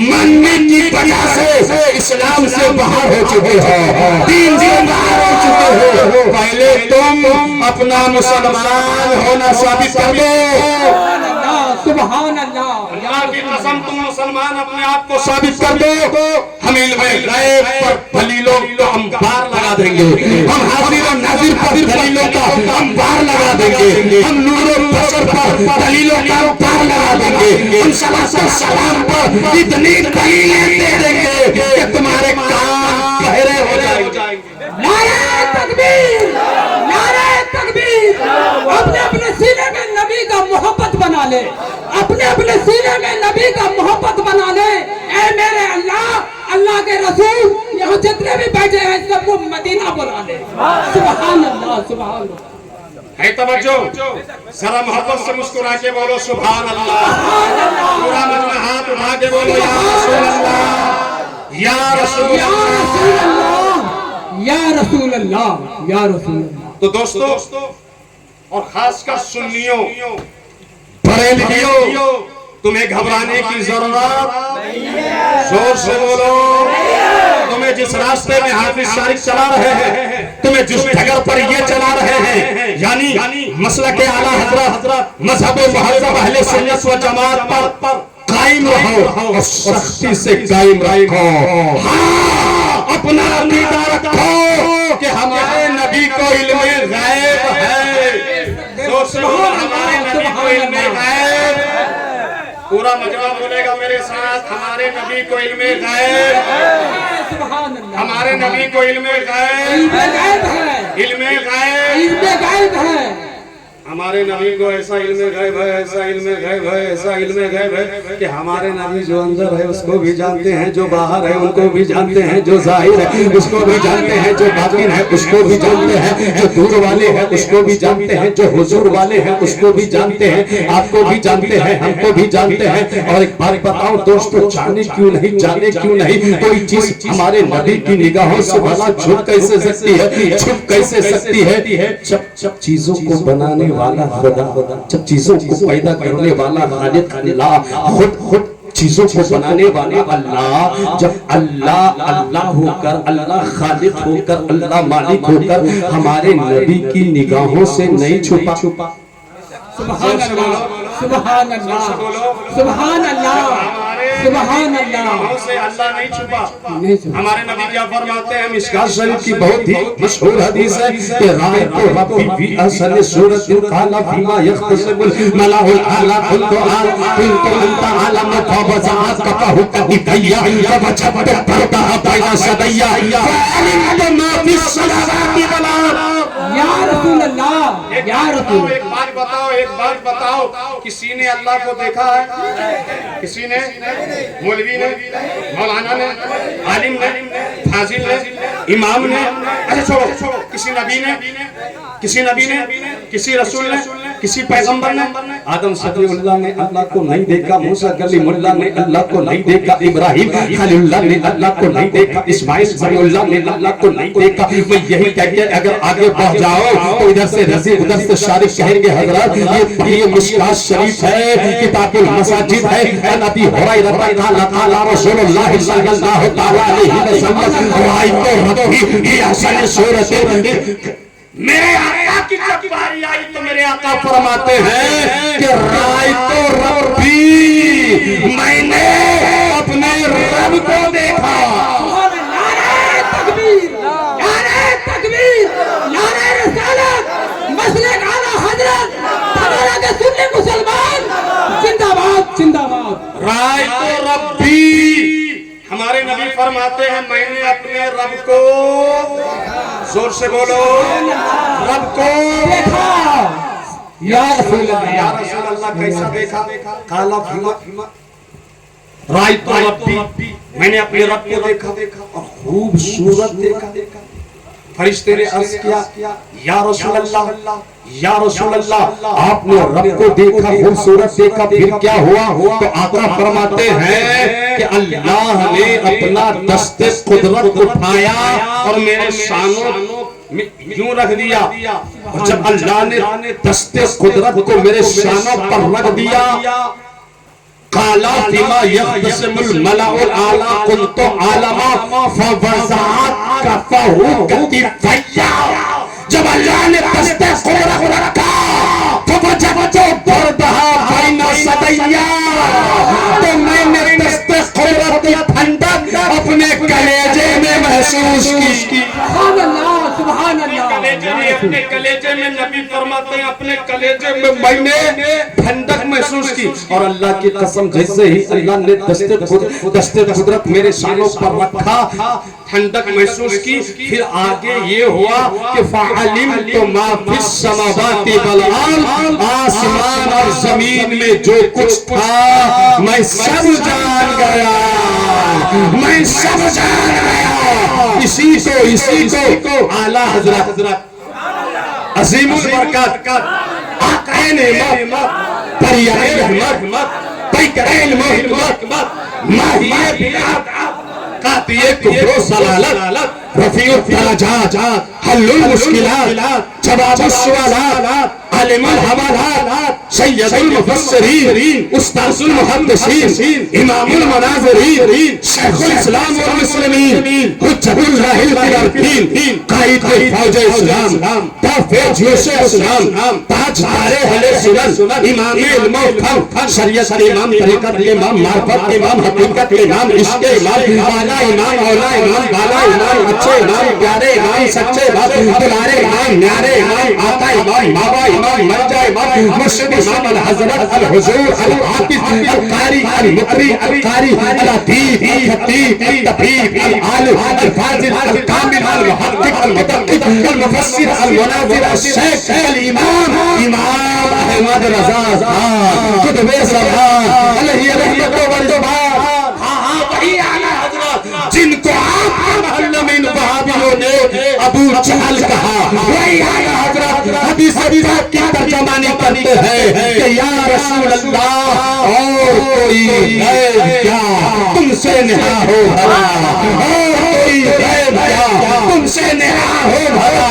मानने की वजह से इस्लाम से बाहर हो चुके हो, दीन से बाहर हो चुके हो। पहले तुम अपना मुसलमान होना साबित कर दो। सुभान अल्लाह। अल्लाह की कसम तुम मुसलमान अपने आप को साबित कर दो। हम इल्मे गैब पर दलीलों का अंबार लगा देंगे। हम हाजिर और नाजिर पर दलीलों का अंबार लगा देंगे। हम नूर और बशर पर दलीलों का अंबार लगा देंगे। हम सलात और सलाम पर इतनी दलीलें दे देंगे कि तुम्हारे कान बहरे हो जाएंगे। नारे तकबीर, नारे तकबीर। अपने अपने सीने में नबी का मोहब्बत बना ले, अपने अपने सीने में नबी का मोहब्बत बना ले। ऐ मेरे अल्लाह, अल्लाह के रसूल, यहाँ जितने भी बैठे हैं सबको मदीना बुला ले। सुभान अल्लाह, सुभान अल्लाह। है तवज्जो, जरा मोहब्बत से मुस्कुरा के बोलो सुभान अल्लाह। पूरा मजमा हाथ उठा के बोलो या रसूल अल्लाह, या रसूल अल्लाह, या रसूल अल्लाह, या रसूल अल्लाह। तो दोस्तों और खासकर सुन्नियों, बरेलवियों, तुम्हें घबराने की जरूरत जोर से बोलो। तुम्हें जिस रास्ते में हाफिज शारिक चला रहे हैं, तुम्हें जिस डगर पर ये चला रहे हैं, यानी मसलक आला हजरत मजहब मुहज़्ज़ब अहले सुन्नत व जमात पर कायम रहो और सख्ती से कायम रखो। हाँ, अपना अकीदा रखो कि हमारे नबी को इल्मे गैब है। जोर से बोलो हमारे नबी को इल्मे गैब। पूरा मजमा बोलेगा मेरे साथ, हमारे नबी को इल्मे गैब, हमारे नबी को इल्मे गैब, इल्मे गैब है। हमारे नबी को ऐसा इल्मे गैब है, ऐसा इल्मे गैब है, ऐसा इल्मे गैब है कि हमारे नबी जो अंदर है उसको भी जानते हैं, जो बाहर है उनको भी जानते हैं, जो जाहिर है उसको भी जानते हैं, जो बातिन है उसको भी जानते हैं, जो दूर वाले हैं उसको भी जानते हैं, जो हुजूर वाले हैं उसको भी जानते हैं, आपको भी जानते हैं, हमको भी जानते हैं। और एक बात बताओ दोस्तों, जाने क्यों नहीं, जाने क्यों नहीं, कोई चीज हमारे नबी की निगाहों से भला छुप कैसे सकती है, छुप कैसे सकती है। जब चीजों को बनाने वाला खुदा, जब चीजों को पैदा करने वाला खालिक अल्लाह, खुद चीजों को बनाने वाले अल्लाह, जब अल्लाह अल्लाह होकर, अल्लाह खालिक होकर, अल्लाह मालिक होकर हमारे नबी की निगाहों से नहीं छुपा। सुभान अल्लाह, सुभान अल्लाह, सुभान अल्लाह, सुभान अल्लाह से अल्लाह नहीं छुपा। हमारे नबी क्या फरमाते हैं, मिशकात शरीफ की बहुत ही मशहूर हदीस है कि रायतु रब्बी फी अहसनि सूरतिन काला फीमा यख्तसिबुल मलाउल आला कुल्लु आल कुल्लु अंता आलम फबज़ात कफहु कदिया फबचबत परदा बैना सदैया फअलिम मा फी सलावाति वल अर्द। या रसूल अल्लाह, या रसूल। एक बात बताओ, एक बात बताओ, किसी ने अल्लाह को देखा है? किसी ने? मौलवी ने, मौलाना ने, आलिम ने, फाजिल ने, इमाम ने? अच्छा छोड़ो, किसी नबी ने? किसी नबी ने? किसी रसूल ने? किसी पैगंबर ने? आदम सफीउल्लाह ने अल्लाह को नहीं देखा, मूसा कलीमुल्लाह ने अल्लाह को नहीं देखा, इब्राहिम खलीलुल्लाह ने अल्लाह को नहीं देखा, इस्माइल सफीउल्लाह ने अल्लाह को नहीं देखा। मैं यही कहते अगर आगे बढ़ जाओ तो इधर से रजी उधर से शारिक कहेंगे हजरत ये मिशकात शरीफ है, किताबुल मसाजिद है, नबी हुरैरा क़ाला क़ाला रसूलुल्लाह सल्लल्लाहु तआला अलैहि वसल्लम रायतो रब्बी ये असल सूरत। मेरे आका की जब बारी आई तो मेरे आका फरमाते हैं कि रायतो रब्बी मैंने अपने रब को देखा। नारे तकबीर, नारे तकबीर, नारे रिसालत, मसलक आला हजरत, तबारा के सुन्नी मुसलमान, जिंदाबाद जिंदाबाद। रायतो रब्बी, हमारे नबी फरमाते हैं मैंने अपने रब को, जोर से बोलो, रब को देखा। या रसूल अल्लाह, या रसूल अल्लाह कैसा देखा? काला फीमा रायतो रब्बी, मैंने अपने रब को देखा और खूबसूरत देखा। फरिश्ते ने अर्ज किया या रसूल अल्लाह, या रसूल अल्लाह आपने रब को देखा, खूबसूरत देखा, फिर क्या हुआ? तो आका फरमाते हैं कि अल्लाह ने अपना दस्ते कुदरत उठाया और मेरे शानों में यूं रख दिया। और जब अल्लाह ने दस्ते कुदरत को मेरे शानों पर रख दिया, काला फीमा यख्तसिमुल मलाउल आला कुन्तु आलमा फवज़अत कफहु कतिफैया। जब अल्लाह ने दस्ते कुदरत रखा तो वजबतो बरदहा बैना सदैया, तो मैंने दस्ते कुदरत की ठंडक अपने कलेजे में महसूस की। सुभान अल्लाह, सुभान अल्लाह। कलेजे में, अपने कलेजे में, नबी फरमाते हैं अपने कलेजे में मैंने ठंडक महसूस की। और अल्लाह की कसम जैसे ही अल्लाह ने दस्ते कुदरत मेरे शानों पर रखा, ठंडक महसूस की। फिर आगे ये हुआ कि फ़अलिम तो मा फिस समावाति वल अर्द, आसमान और जमीन में जो कुछ था मैं सब जान गया, मैं सब जान गया। इसी को आला हजरत अजीमुल बरकत आकाए नेमत परियाए रहमत पैकराए मोहब्बत माहिए बिलात कातिए कुफ्र सलालत रफीउल दरजात हल्लुल मुश्किलात जवाबुस सवालात आलिमुल हवालात सय्यदुल मुफस्सिरीन उस्ताजुल मुहद्दिसीन इमामुल मनाज़िरीन शेखुल इस्लाम वल मुस्लिमीन हुज्जतुल्लाहिल मुबीन कायद फौज इस्लाम ताफिज यूसुफ इस्लाम ताजदारे अहले सुन्नत इमाम इल्म फन शरीयत इमाम तरीकत इमाम मार्फत इमाम हकीकत इमाम इश्क इमाम आला इमाम औला इमाम बाला इमाम अच्छे इमाम प्यारे इमाम सच्चे बाप दुलारे इमाम न्यारे इमाम आका इमाम बाबा इमाम मर्जा इमाम मुर्शिद इमाम अल हजरत अल हुजूर अल हाफिज अल कारी अल मुकरी अल कारी अल अतीब अल खतीब अल तबीब अल आलिम अल फाजिल अल कामिल अल मुहक्किक अल मुदक्किक अल मुफस्सिर अल मुनाज़िर अल शेख अल इमाम इमाम अहमद रज़ा खान कुतुबे ज़मान अलैहि रहमतु व रिज़वान। हां वही आला हजरत जिनको आप मोहल्ले में वहाबियों ने अबू जहल कहा, वही आला हजरत हदीस की तर्जुमानी करते हैं कि या रसूल अल्लाह और कोई है क्या तुमसे निहा हो भला, और कोई है क्या तुमसे निहा हो भला,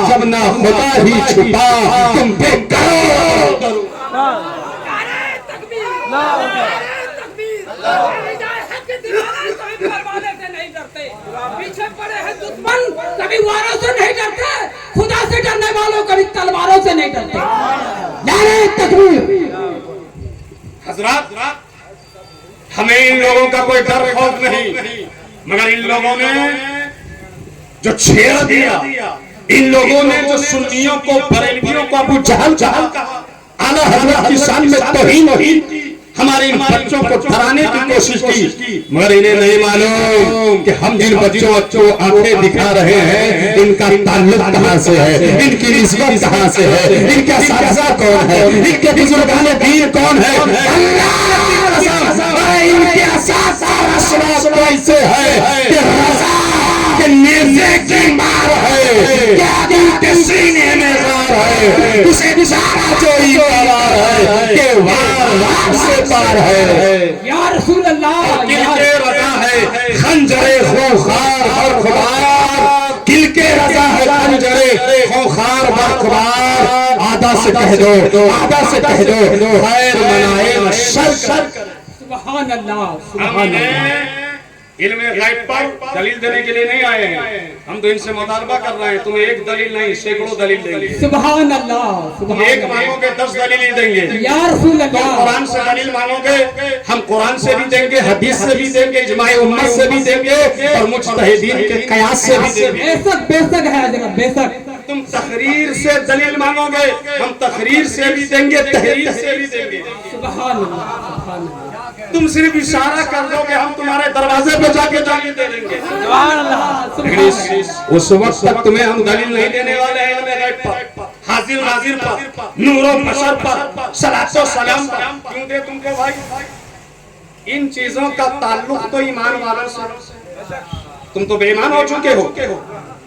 जब ना खुदा ही छुपा तुम पे करो। पीछे पड़े हैं दुश्मन, कभी वारों से नहीं डरते, खुदा से डरने वालों कभी तलवारों से नहीं डरते। नारे तकबीर। हजरत हमें इन लोगों का कोई डर खौफ नहीं, मगर इन लोगों ने जो छेड़ दिया, इन लोगों ने जो सुन्नियों को बरेलवियों को अबू जहल कहा, आला हजरत की शान में तौहीन की, हमारे इन बच्चों को डराने की कोशिश की, मगर इन्हें नहीं मालूम कि हम जिन बच्चों को आंखें दिखा रहे हैं इनका ताल्लुक कहां से है, इनकी निस्बत कहां से है, इनका सारसा कौन है, इनके बुजुर्गाने दीन कौन है। अल्लाह की कसम, इनके असास और असरार कैसे है कि रज़ा के नेज़े की मार है, क्या इनके सीने में ज़ार है, उसे सारा जो ईमानदार है कि वार से पार है। या रसूल अल्लाह, दिल के रजा है खंजरे खूंखार बरखुबार, दिल के रजा है खंजरे खूंखार बरखुबार। आदा से कह दो, आदा से कह दो, खैर मनाए शर। सुभान अल्लाह, सुभान अल्लाह। इल्म गैब पर दलील देने के लिए नहीं आए हैं, हम तो इनसे मुतालबा कर रहे हैं। तुम्हें एक दलील नहीं सैकड़ों दलील देंगे। सुभान अल्लाह, सुभान एक अल्लाह। मांगोगे 10 दलील देंगे। या रसूल तो अल्लाह, कुरान से दलील मांगोगे, हम कुरान से भी देंगे, हदीस से भी देंगे, इजमाए उम्मत से भी देंगे और मुज्तहिदीन के कयास से भी देंगे। बेशक बेशक है जनाब, बेशक। तुम तकरीर से दलील मांगोगे, हम तकरीर से भी देंगे, तहरीर से भी देंगे। सुभान अल्लाह, सुभान अल्लाह। तुम सिर्फ इशारा कर दोगे, हम तुम्हारे दरवाजे पे जाके दलील दे देंगे। सुभान अल्लाह, लेकिन सुभान अल्लाह। उस वक्त तक तुम्हें हम दलील नहीं देने वाले हैं। इल्म गैब पर, हाजिर नाजिर पर, नूर और बशर पर, सलातो सलाम पर क्यों दे तुमको भाई? इन चीजों का ताल्लुक तो ईमान वालों से। तुम तो बेईमान हो चुके हो,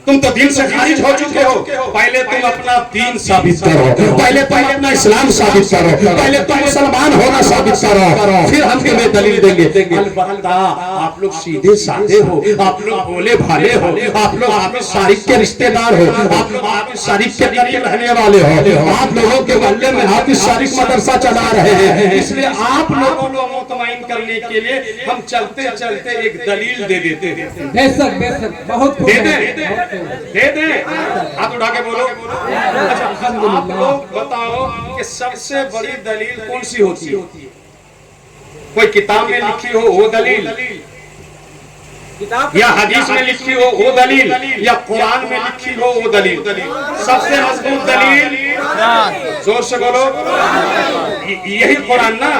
तुम तो दीन से खारिज हो चुके हो। पहले तुम अपना दीन साबित करो, पहले तुम अपना इस्लाम साबित करो, पहले तुम मुसलमान होना साबित करो, फिर हम तुम्हें दलील देंगे। अलबत्ता आप लोग सीधे साधे हो, आप लोग भोले भाले हो, आप लोग हाफिज शारिक के रिश्तेदार हो, आप लोग हाफिज शारिक के करीब रहने वाले हो, आप लोगों के मोहल्ले में हाफिज शारिक मदरसा चला रहे हैं। इसलिए आप लोगों को मुतमईन करने के लिए हम चलते चलते एक दलील दे देते हैं। बेशक बेशक, बहुत खूब दे दे, है, बहुत खूब है। दे दे, हाथ उठा के बोलो। अच्छा, आप लोग बताओ कि सबसे बड़ी दलील कौन सी होती है? कोई किताब में लिखी हो वो दलील, या हदीस में लिखी हो वो दलील, या कुरान में लिखी हो वो दलील। सबसे मजबूत दलील, जोर से बोलो, यही कुरान ना।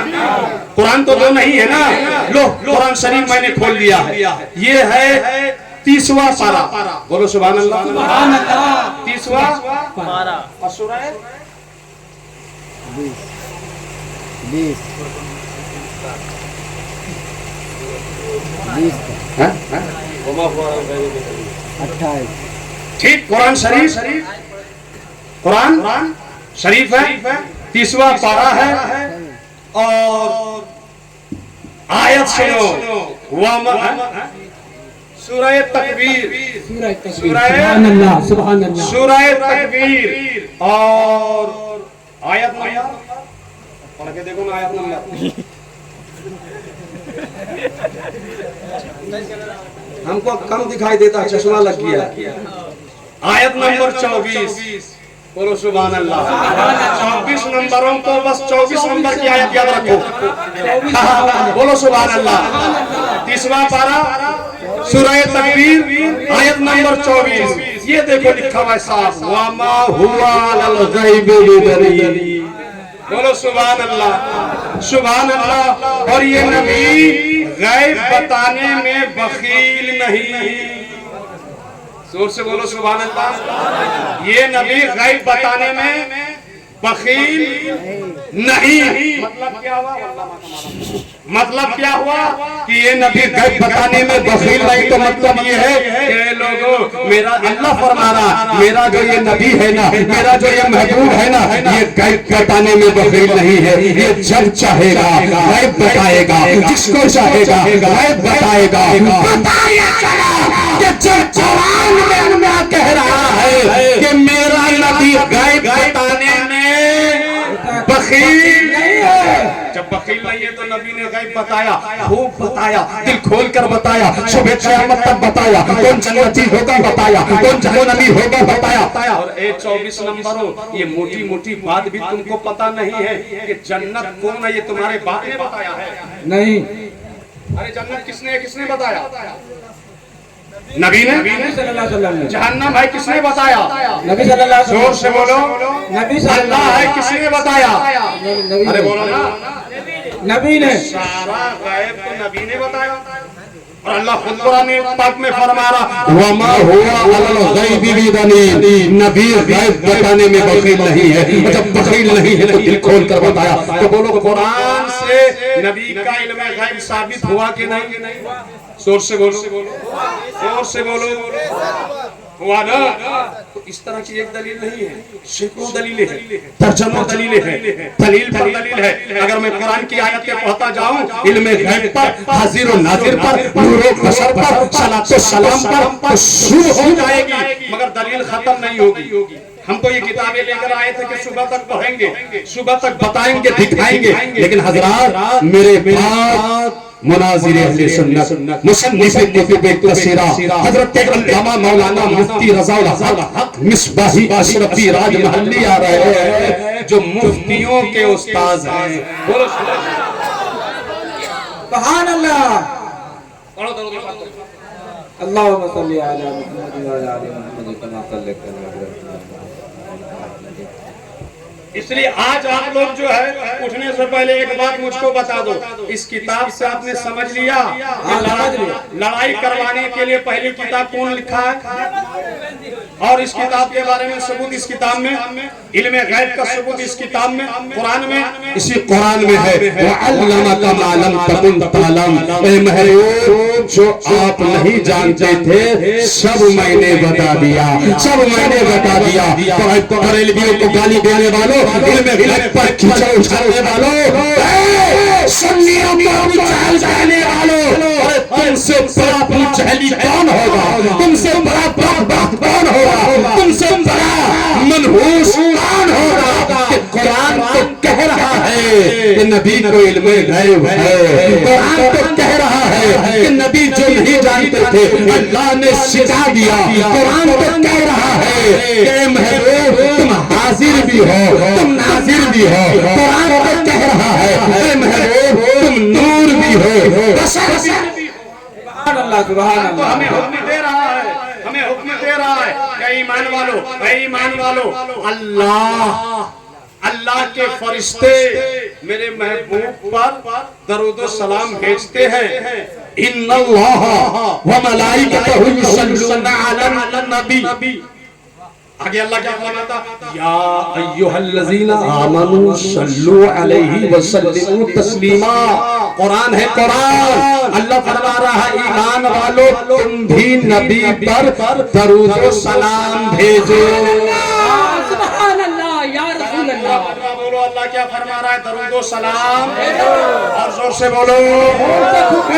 कुरान तो दो नहीं है ना। लो कुरान शरीफ मैंने खोल दिया है, ये है 30वां पारा। बोलो सुभान अल्लाह, सुभान अल्लाह। 30वां पारा। और सूरह 28। ठीक, कुरान शरीफ, कुरान शरीफ है, 30वां पारा है। और आयत सुनो, सूरह तकबीर, सूरह तकबीर। सूरह- सुभान अल्लाह, सुभान अल्लाह। सूरह तकबीर और आयत नंबर पढ़ के देखो ना, आयत नंबर। हमको कम दिखाई देता, चश्मा लग गया। आयत नंबर 24। बोलो सुभान अल्लाह। 24 नंबरों को बस 24 नंबर की आयत याद रखो। बोलो सुभान अल्लाह। 30वां पारा सूरह तकबीर आयत नंबर 24। ये देखो लिखा हुआ है साफ, वमा हुआ अलल गैबि बिदलील। बोलो सुभान अल्लाह, सुभान अल्लाह। और ये नबी गैब बताने में बखील नहीं। जोर से बोलो सुभान अल्लाह। ये नबी गैब बताने में बखील नहीं। मतलब क्या हुआ? मतलब क्या हुआ कि ये नबी गैब बताने में बखील नहीं। तो मतलब ये है कि लोगों, मेरा अल्लाह फरमा रहा, मेरा जो ये नबी है ना, मेरा जो ये महबूब है ना, ये गैब बताने में बखील नहीं है। ये जब चाहेगा गैब बताएगा, जिसको चाहेगा गैब बताएगा। बताया चला कि जब जवान में अल्लाह कह रहा है कि मेरा नबी गैब बताने में बखील नहीं है। जब बखील नहीं है तो नबी ने गैब बताया, खूब बताया, दिल खोल कर बताया, सुबह क़यामत तक बताया, कौन जन्नती होगा बताया, कौन जहन्नमी होगा बताया। और 24 नंबर हो, ये मोटी मोटी बात भी तुमको पता नहीं है कि जन्नत कौन है, ये तुम्हारे बाप ने बताया है? नहीं। अरे जन्नत किसने बताया? नबी ने। सल्लल्लाहु अलैहि वसल्लम। जहन्नम है किसने बताया? नबी सल्लल्लाहु अलैहि जोर से बोलो। नबी अल्लाह है किसने बताया? नबी अरे बोलो ना। नबी ने सारा गायब तो नबी ने बताया। और अल्लाह खुद कुरान पाक में फरमा रहा वमा हुआ अलल गैबि बिदनीन, नबी गैब बताने में बखील नहीं है। जब बखील नहीं है तो दिल खोल कर बताया। तो बोलो कुरान से नबी का इल्म गैब साबित हुआ कि नहीं? जोर से बोलो, जोर से बोलो, हुआ ना? तो इस तरह की एक दलील नहीं है, सैकड़ों दलीलें हैं, दर्जनों दलीलें हैं, दलील पर दलील है। अगर मैं कुरान की आयतें पढ़ता जाऊं इल्मे गैब पर, हाजिर और नाजिर पर, नूर और बशर पर, सलात और सलाम पर, तो शुरू हो जाएगी मगर दलील खत्म नहीं होगी। हम तो ये किताबें लेकर आए थे कि सुबह तक पढ़ेंगे, सुबह तक बताएंगे, दिखाएंगे, लेकिन हजरात मेरे पास मुनाजिर अहले सुन्नत मुसन्निफ कुतुब कसीरा हजरत अल्लामा मौलाना मुफ्ती रज़ाउल हक मिसबाही अशरफी राजमहल्ली आ रहे हैं जो मुफ्तियों के उस्ताद हैं। बोलो सुभान अल्लाह। पढ़ो दरूद अल्लाहुम्मा सल्ली अला मुहम्मद व अला आलि मुहम्मद कमा सल्लैता अला इसलिए आज आप लोग जो है उठने से पहले एक बात मुझको बता दो, इस किताब से आपने समझ लिया कि लड़ाई करवाने के लिए पहली किताब कौन लिखा है? और इस किताब के बारे में सबूत इस किताब में, इल्मे गैब का सबूत इस किताब में, कुरान में, इसी कुरान में है वअल्लमका मा लम तकुन तालम। ए महबूब जो आप नहीं जानते थे सब मैंने बता दिया, सब मैंने बता दिया। तो बरेलवियों को गाली देने वालों, इल्मे गैब पर खिंचाव उछालने वालों, सुन्नियों को उछाल जाने वालों, तुमसे बड़ा मुजहली कौन होगा? तुमसे बड़ा बकवास कौन होगा? तुमसे बड़ा मनहूस कौन होगा कि कुरान तो कह रहा है कि नबी को इल्मे गैब है। कुरान तो कह रहा है कि नबी जो नहीं जानते थे अल्लाह ने सिखा दिया। कुरान तो कह रहा है कि महबूब तुम हाजिर भी हो, तुम नाजिर भी हो। कुरान तो कह रहा है महबूब तुम नूर भी हो, बशर भी हो। अल्लाह सुभान तो अल्लाह। हमें हुक्म दे रहा है, हमें हुक्म दे रहा है कि ईमान वालो अल्लाह के फरिश्ते मेरे महबूब पर दरूद और सलाम भेजते हैं। इन्नल्लाह व मलाइकतहु युसल्लूना अलन नबी। आगे अल्लाह क्या फरमाता? या अय्युहल्लज़ीना आमनू सल्लू अलैहि व सल्लिमू तस्लीमा। कुरान है कुरान। अल्लाह फरमा रहा है ईमान वालों तुम भी नबी पर दरूद और सलाम भेजो। सुभान अल्लाह या रसूल अल्लाह। बोलो अल्लाह क्या फरमा रहा है? दरूद और सलाम और जोर से बोलो।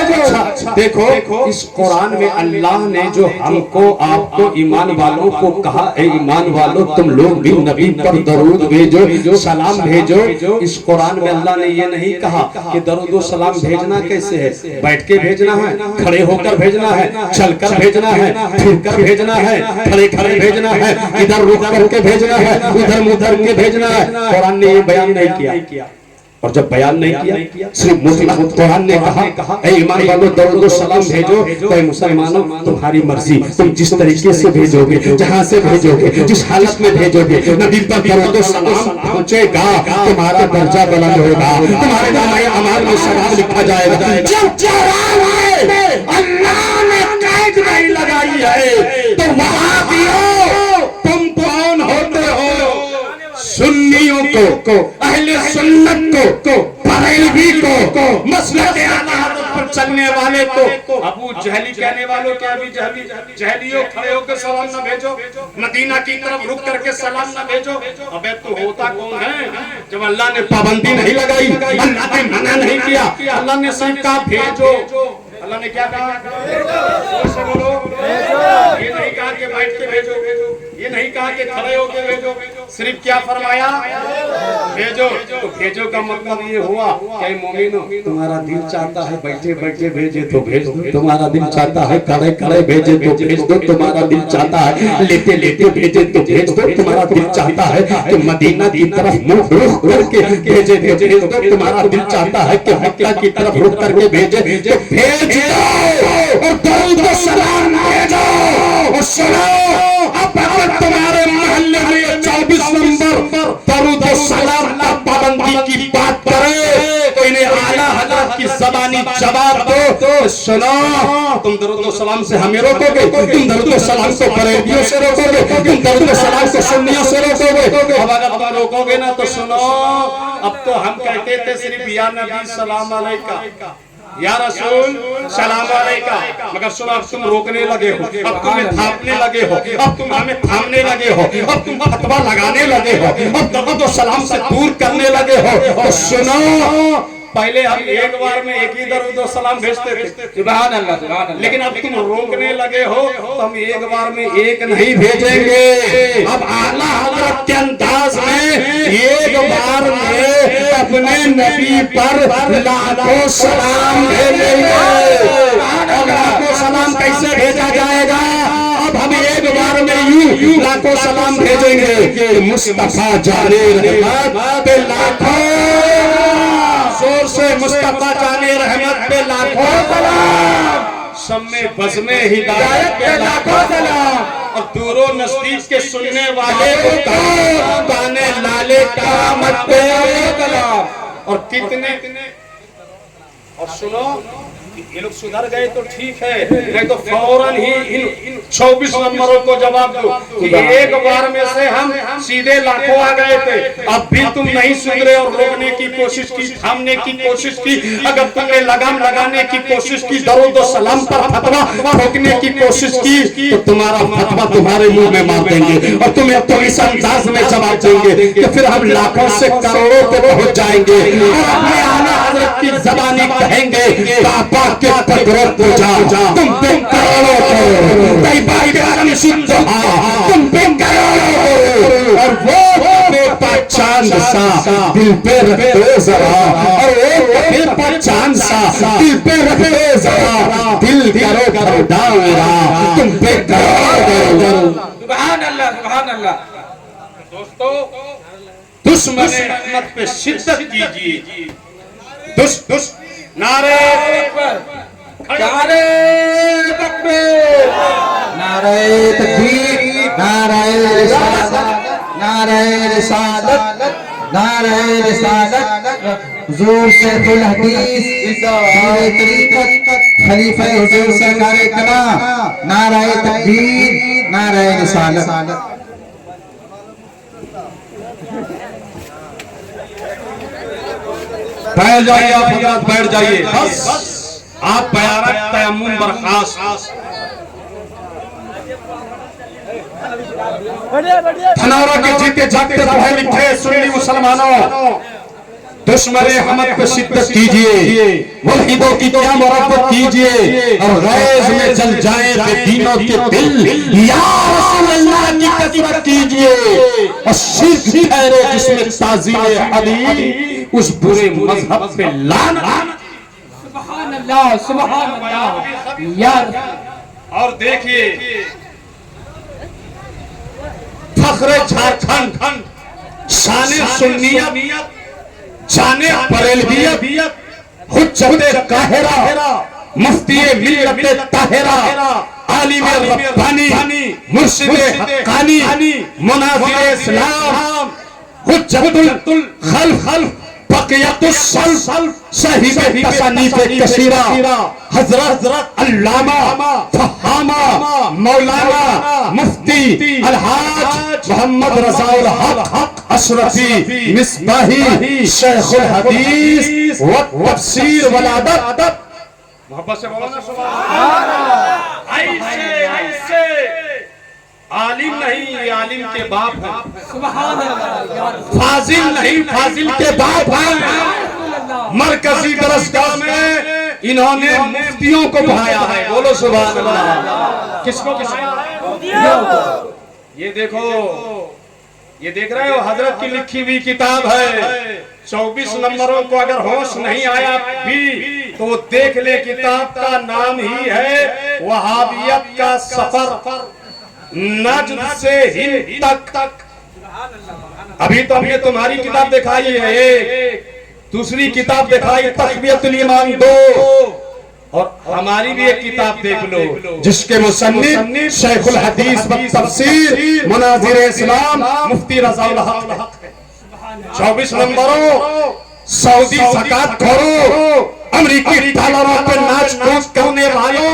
अच्छा, देखो इस कुरान में अल्लाह ने जो हमको आपको ईमान वालों को कहा है ईमान वालों तुम लोग भी नबी पर दरूद भेजो, सलाम भेजो। इस कुरान में अल्लाह ने ये नहीं कहा कि दरूद और सलाम भेजना कैसे है, बैठ के भेजना है, खड़े होकर भेजना है, चलकर भेजना है, फिरकर भेजना है, खड़े खड़े भेजना है, इधर रुक करके भेजना है, उधर मुंह करके भेजना है। कुरान ने ये बयान नहीं किया। और जब बयान नहीं किया सिर्फ मुसलमान कुरान ने कहा ऐ ईमान वालों दरूद और सलाम भेजो। तो ऐ मुसलमानों तुम्हारी मर्जी, तुम जिस तरीके से भेजोगे, जहां से भेजोगे, जिस हालत में भेजोगे, नबी पर दरूद और सलाम पहुंचेगा, तुम्हारा दर्जा बुलंद होगा, तुम्हारे नामे अमाल में सवाब लिखा जाएगा। जब अल्लाह ने कैद नहीं लगाई है तो वहां भी हो तुम कौन होते हो? सुन्नियों को, अहले सुन्नत को, बरेलवी को, मसलक आला हज़रत पर चलने वाले को, अबू जहली कहने वालों के अभी जहलियों खड़े होकर सलाम न भेजो, मदीना की तरफ रुक करके सलाम न भेजो। अबे तू होता कौन है? जब अल्लाह ने पाबंदी नहीं लगाई, अल्लाह ने मना नहीं किया, अल्लाह ने सिर्फ कहा भेजो। अल्लाह ने क्या कहा? बोलो। ये नहीं कहा कि बैठ के भेजो, ये नहीं कहा कि खड़े होके भेजो, सिर्फ क्या फरमाया? भेजो। तो भेजो का मतलब ये हुआ कि मोमिनो तुम्हारा दिल चाहता है बैठे बैठे भेजे तो भेज दो, तुम्हारा दिल चाहता है खड़े खड़े भेजे तो भेज दो, तुम्हारा दिल चाहता है लेटे लेटे भेजे तो भेज दो, तुम्हारा दिल चाहता है कि मदीना की तरफ मुंह रुख करके भेजे तो भेज दो, तुम्हारा दिल चाहता है कि मक्का की तरफ रुख करके भेजे तो भेज दो। और दरूद और सलाम भेजो। और सुनो, अब अगर तुम्हारे मोहल्ले में 24 नंबर दरूद और सलाम का पाबंदी की बात करे तो इन्हें सुनो, तुम दरूद सलाम से हमें रोकोगे, तुम दरूद सलाम को बरेलियों से रोकोगे, तुम दरूद सलाम को सुन्नियों से रोकोगे। अब अगर तुम रोकोगे ना तो सुनो, अब तो हम कहते थे सिर्फ या नबी सलाम अलैका, या रसूल सलाम अलैका, मगर सुनो अब तुम रोकने लगे हो, अब तुम्हें थापने लगे हो, अब तुम हमें थामने लगे हो, अब तुम फतवा लगाने लगे हो, अब दरूद सलाम से दूर करने लगे हो। तो सुनो, पहले हम एक बार में एक ही दरूद सलाम भेजते थे, सुभान अल्लाह सुभान अल्लाह, लेकिन अब तुम रोकने लगे हो तो हम एक बार में एक नहीं भेजेंगे। अब आला हजरत के अंदाज में एक बार में अपने नबी पर लाखों सलाम भेजेंगे। और लाखों सलाम कैसे भेजा जाएगा? अब हम एक बार में यूं लाखों सलाम भेजेंगे। मुस्तफा जाने रहमत पे लाखों, जोर से मुस्तफा जाने रहमत पे लाखों सलाम, सब में बज़ में हिदायत पे लाखों सलाम, और दूरों नजदीक के सुनने वाले को गाने लाले करामत पे सलाम। और कितने, और सुनो, ये लोग सुधर गए तो ठीक है, नहीं तो फौरन ही इन 24 नंबरों को जवाब दो कि एक बार में से हम सीधे लाखों आ गए थे, अब भी तुम नहीं सुधरे और रोकने की कोशिश की, थामने की कोशिश की। अगर तुमने लगाम लगाने की कोशिश की, दरूद सलाम पर फतवा ठोकने की कोशिश की, तो तुम्हारा फतवा तुम्हारे मुंह में मार देंगे और तुम्हें तो इस अंदाज में जवाब देंगे कि फिर हम लाखों से करोड़ों पे पहुंच जाएंगे और अपने आला हजरत की जबानी कहेंगे काबा के पत्थरों को जा, तुम पे करोड़ों को, कई बार आलम शुद्ध तुम पे करोड़ों को, और वो पे चांद सा दिल पे रखे जरा, और वो पे चांद सा दिल पे रखे जरा, दिल करो करो डावेरा, तुम पे करोड़ों। सुभान अल्लाह सुभान अल्लाह। दोस्तों, दुश्मन रहमत पे शिद्दत कीजिए। नारे नारे तकबीर, नारे तकबीर, नारे रिसालत, नारे रिसालत, नारे रिसालत। हुजूर शेखुल हदीस तरीक़त खलीफा हुजूर सरकार कलाम, नारे तकबीर, नारे रिसालत। बैठ जाइए आप हजरत, बैठ जाइए, बस आप बयारत तयम्मुम बर्खास्त। धनौरा के जीते जागते पढ़े लिखे सुन्नी मुसलमानों, दुश्मन रहमत पे शिद्दत कीजिए, मुल्हिदों की क्या मुरब्बत कीजिए, और गैज़ में जल जाए बेदीनों के दिल, या रसूल अल्लाह की कसरत कीजिए, और शिर्क ठहरे जिसमें ताज़ीम अली, उस बुरे मजहब पे लानत। सुभान अल्लाह सुभान अल्लाह यार। और देखिए, फख्रे झारखंड, शाने सुन्नियत, जाने बरेलवियत, हुज्जते काहिरा, मुफ्ती मिल्लत ताहिरा, आलिम रब्बानी, मुर्शिद हक्कानी, मुनाज़िर इस्लाम, हुज्जतुल खल्क़, बक़ियतुस सल्फ़, साहिब तसानीफ़ कसीरा, हज़रत अल्लामा फहामा मौलाना मुफ्ती अलहाज मोहम्मद रज़ाउल हक अशरफी मिसबाही शेखुल हदीस व तफसीर वल अदब। मोहब्बत से बोलो ना सुभान अल्लाह। ऐसे आलिम नहीं, ये आलिम के बाप है। सुभान अल्लाह। फाजिल नहीं, फाजिल के बाप है। मरकजी दरसगाह में इन्होंने मुफ्तियों को पढ़ाया है। बोलो सुभान अल्लाह। किसको किसको? ये देखो, ये देख रहे हो, हजरत की लिखी हुई किताब है। 24 नंबरों को अगर होश नहीं आया भी तो देख ले, किताब का नाम ही है वहाबियत का सफर, नज्द से हिंद तक। अभी तो हमने तुम्हारी किताब दिखाई है, एक दूसरी किताब दिखाई तक़वियतुल ईमान 2, और हमारी भी एक किताब देख लो जिसके मुसन्निफ शेखुल हदीस व तफसीर मुनाज़िर इस्लाम मुफ्ती रज़ाउल हक है। 24 नंबरों, सऊदी ज़कात खोरो, अमेरिकी डॉलरों पे नाच कूद करने वालों,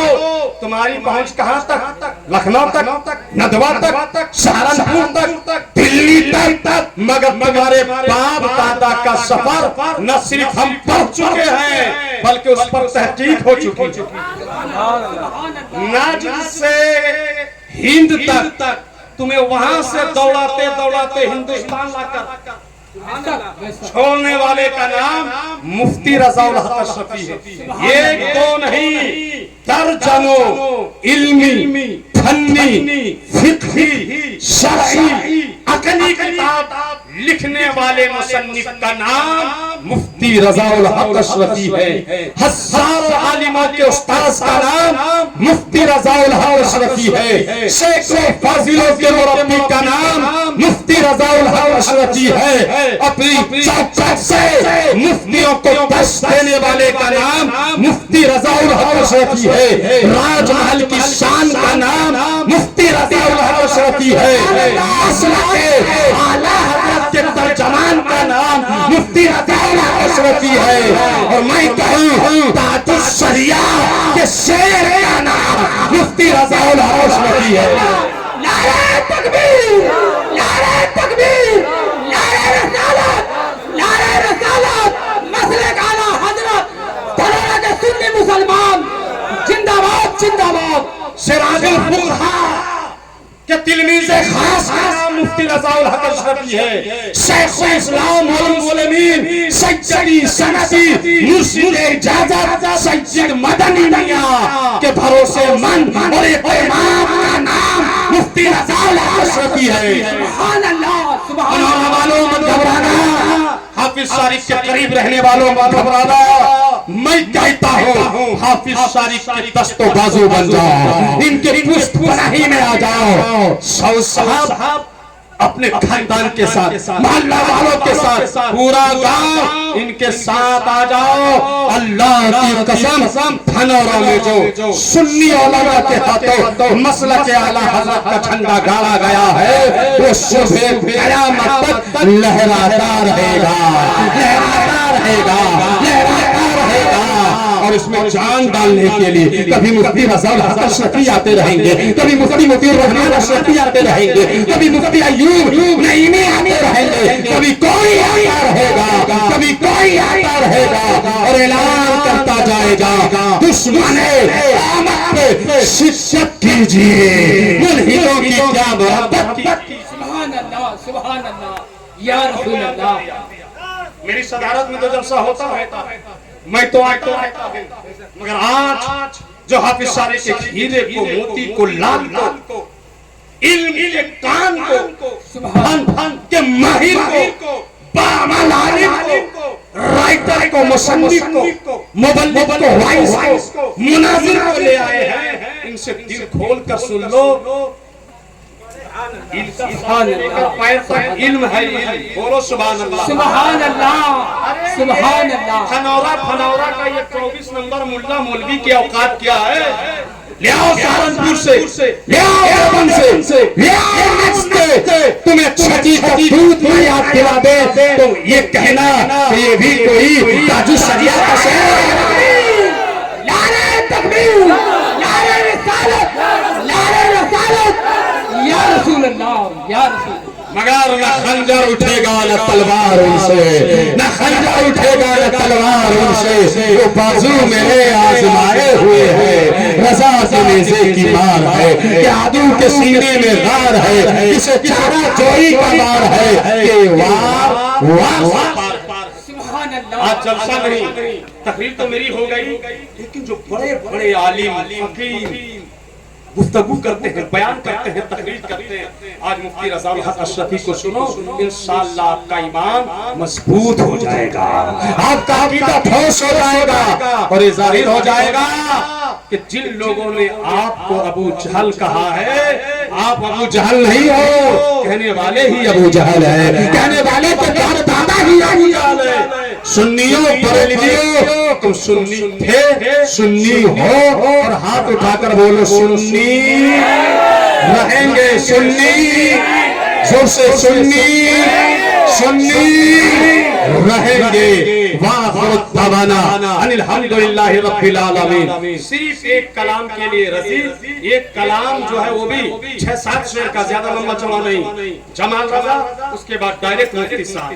तुम्हारी पहुंच कहां तक? लखनऊ तक, नदवा तक, सहारनपुर तक, दिल्ली तक। मगर तुम्हारे बाप दादा का सफर न सिर्फ हम पढ़ चुके हैं बल्कि उस पर तहकीक हो चुकी। नाजिर से हिंद तक तुम्हें वहां से दौड़ाते दौड़ाते हिंदुस्तान लाकर छोड़ने वाले का नाम मुफ्ती रज़ाउल हक अशरफी है। एक दो नहीं, दर्जनों इल्मी, फन्नी, फिक़ही, शरई, अक़ली किताब लिखने वाले मुसन्निफ का नाम मुफ्ती रज़ाउल हक अशरफी है। हज़ारों आलिमों के उस्ताद का नाम मुफ्ती रज़ाउल हक अशरफी है। सैकड़ों फाजिलों के मुरब्बी का नाम मुफ्ती रज़ाउल हक अशरफी है। अपनी चौखट से मुफ्तियों को दस्त देने वाले का नाम मुफ्ती रज़ाउल हक अशरफी है। राजमहल की शान का नाम मुफ्ती रज़ाउल हक अशरफी है। मसलक आला हज़रत के तर्जमान का नाम मुफ्ती रज़ाउल हक अशरफी है। और मैं कहूं ताजुश शरिया के शेर का नाम मुफ्ती रज़ाउल हक अशरफी है। नारे तकबीर, नारे तकबीर, नारे रसालत, नारे रसालत, मसलक आला हज़रत, तलवार के सुन्नी मुसलमान जिंदाबाद जिंदाबाद। सिराजुल फुक़हा के तिलमीज़े खास का नाम मुफ्ती रज़ाउल हक अशरफी है। शेखुल इस्लाम वल उलमीन सज्जदी सनदी मुर्शिद इजाज़त सय्यद मदनी मियां के भरोसेमंद और इमाम का नाम मुफ्ती रज़ाउल हक अशरफी है। सुभान अल्लाह, सुभान अल्लाह। वालों मत घबराना, हाफिज शारिफ के करीब रहने वालों मत घबराना। मैं कहता हूँ हाफिज शारिफ के दस्तो बाजू बन जाओ, इनके पुष्ट पनाही में आ जाओ। सौ साहब अपने खानदान के साथ, मोहल्ला वालों के साथ, पूरा गांव इनके साथ आ जाओ। अल्लाह की कसम, धनौरा में जो सुन्नी उलमा के हाथों मसलक आला हज़रत का झंडा गाड़ा गया है वो सुबह क़यामत तक लहराता रहेगा, लहराता रहेगा, लहराता रहेगा। और इसमें जान डालने के लिए कभी मुफ्ती रज़ाउल हक अशरफी आते रहेंगे, कभी मुफ्ती मुतीउर रहमान अशरफी आते रहेंगे, कभी मुफ्ती अय्यूब नईमी आते रहेंगे, कभी कोई आता रहेगा, कभी कोई आता रहेगा और ऐलान करता जाएगा दुश्मने क़यामत पे शिद्दत कीजिए, मुल्हिदों की क्या मोहब्बत की। सुभान अल्लाह, सुभान अल्लाह, या रसूल अल्लाह। मेरी सदारत में तो जलसा होता है, मैं तो आता हूं, मगर आज जो हाफिज शारिफ के हीरे को, मोती को, लाल को, इल्म के कान को, फन के माहिर को, बाअमल आलिम को, राइटर को, मुसन्निफ को, मुबल्लिग को, वाइज को, मुनाज़िर को ले आए हैं। इनसे दिल खोल कर सुन लो। सुभान अल्लाह, पैर तक इल्म है, बोलो सुभान अल्लाह, सुभान अल्लाह, सुभान अल्लाह। फनौरा का ये 24 नंबर मुल्ला मौलवी की औकात क्या है? ले आओ सहारनपुर से, ले आओ देवबंद से, ले आओ नक्श से, तुम्हें छठी का दूध में याद दिला दे तो ये कहना कि ये भी कोई ताजुश शरिया का शेर है। नारे तकबीर, नारे रिसालत, नारे रसालत, या रसूल अल्लाह, या रसूल। मगर न खंजर उठेगा न तलवार उनसे, न खंजर उठेगा न तलवार उनसे, वो बाजू मेरे आजमाए हुए हैं। रजा के नेज़े की मार है कि आदू के सीने में गार है, इसे चारा जोई का मार है कि वार वार। सुभान अल्लाह। आज जलसा नहीं, तकरीर तो मेरी हो गई, लेकिन जो बड़े बड़े आलिम फकीह गुफ्तगू करते हैं, बयान करते हैं, तकरीर करते हैं, आज मुफ्ती रज़ाउल हक अशरफी को सुनो, इंशाअल्लाह आपका ईमान मजबूत हो जाएगा, आपका अकीदा ठोस हो जाएगा और ये जाहिर हो जाएगा कि जिन लोगों ने आपको अबू जहल कहा है, आप अबू जहल नहीं हो, कहने वाले ही अबू जहल है, कहने वाले के दादा ही अबू जहल है। सुन्नियों बरेलवियों, तुम सुन्नी थे, सुन्नी हो और हाथ उठाकर बोलो सुन्नी रहेंगे, सुन्नी, जोर से सुन्नी, सुन्नी रहेंगे। व आखिरु दवाना अनिल हम्दुलिल्लाहि रब्बिल आलमीन। सिर्फ एक कलाम के लिए रसी, एक कलाम जो है वो भी 6-7 शेर का, ज्यादा लंबा चौड़ा नहीं। जमाल रजा, उसके बाद डायरेक्ट मुफ्ती साहब।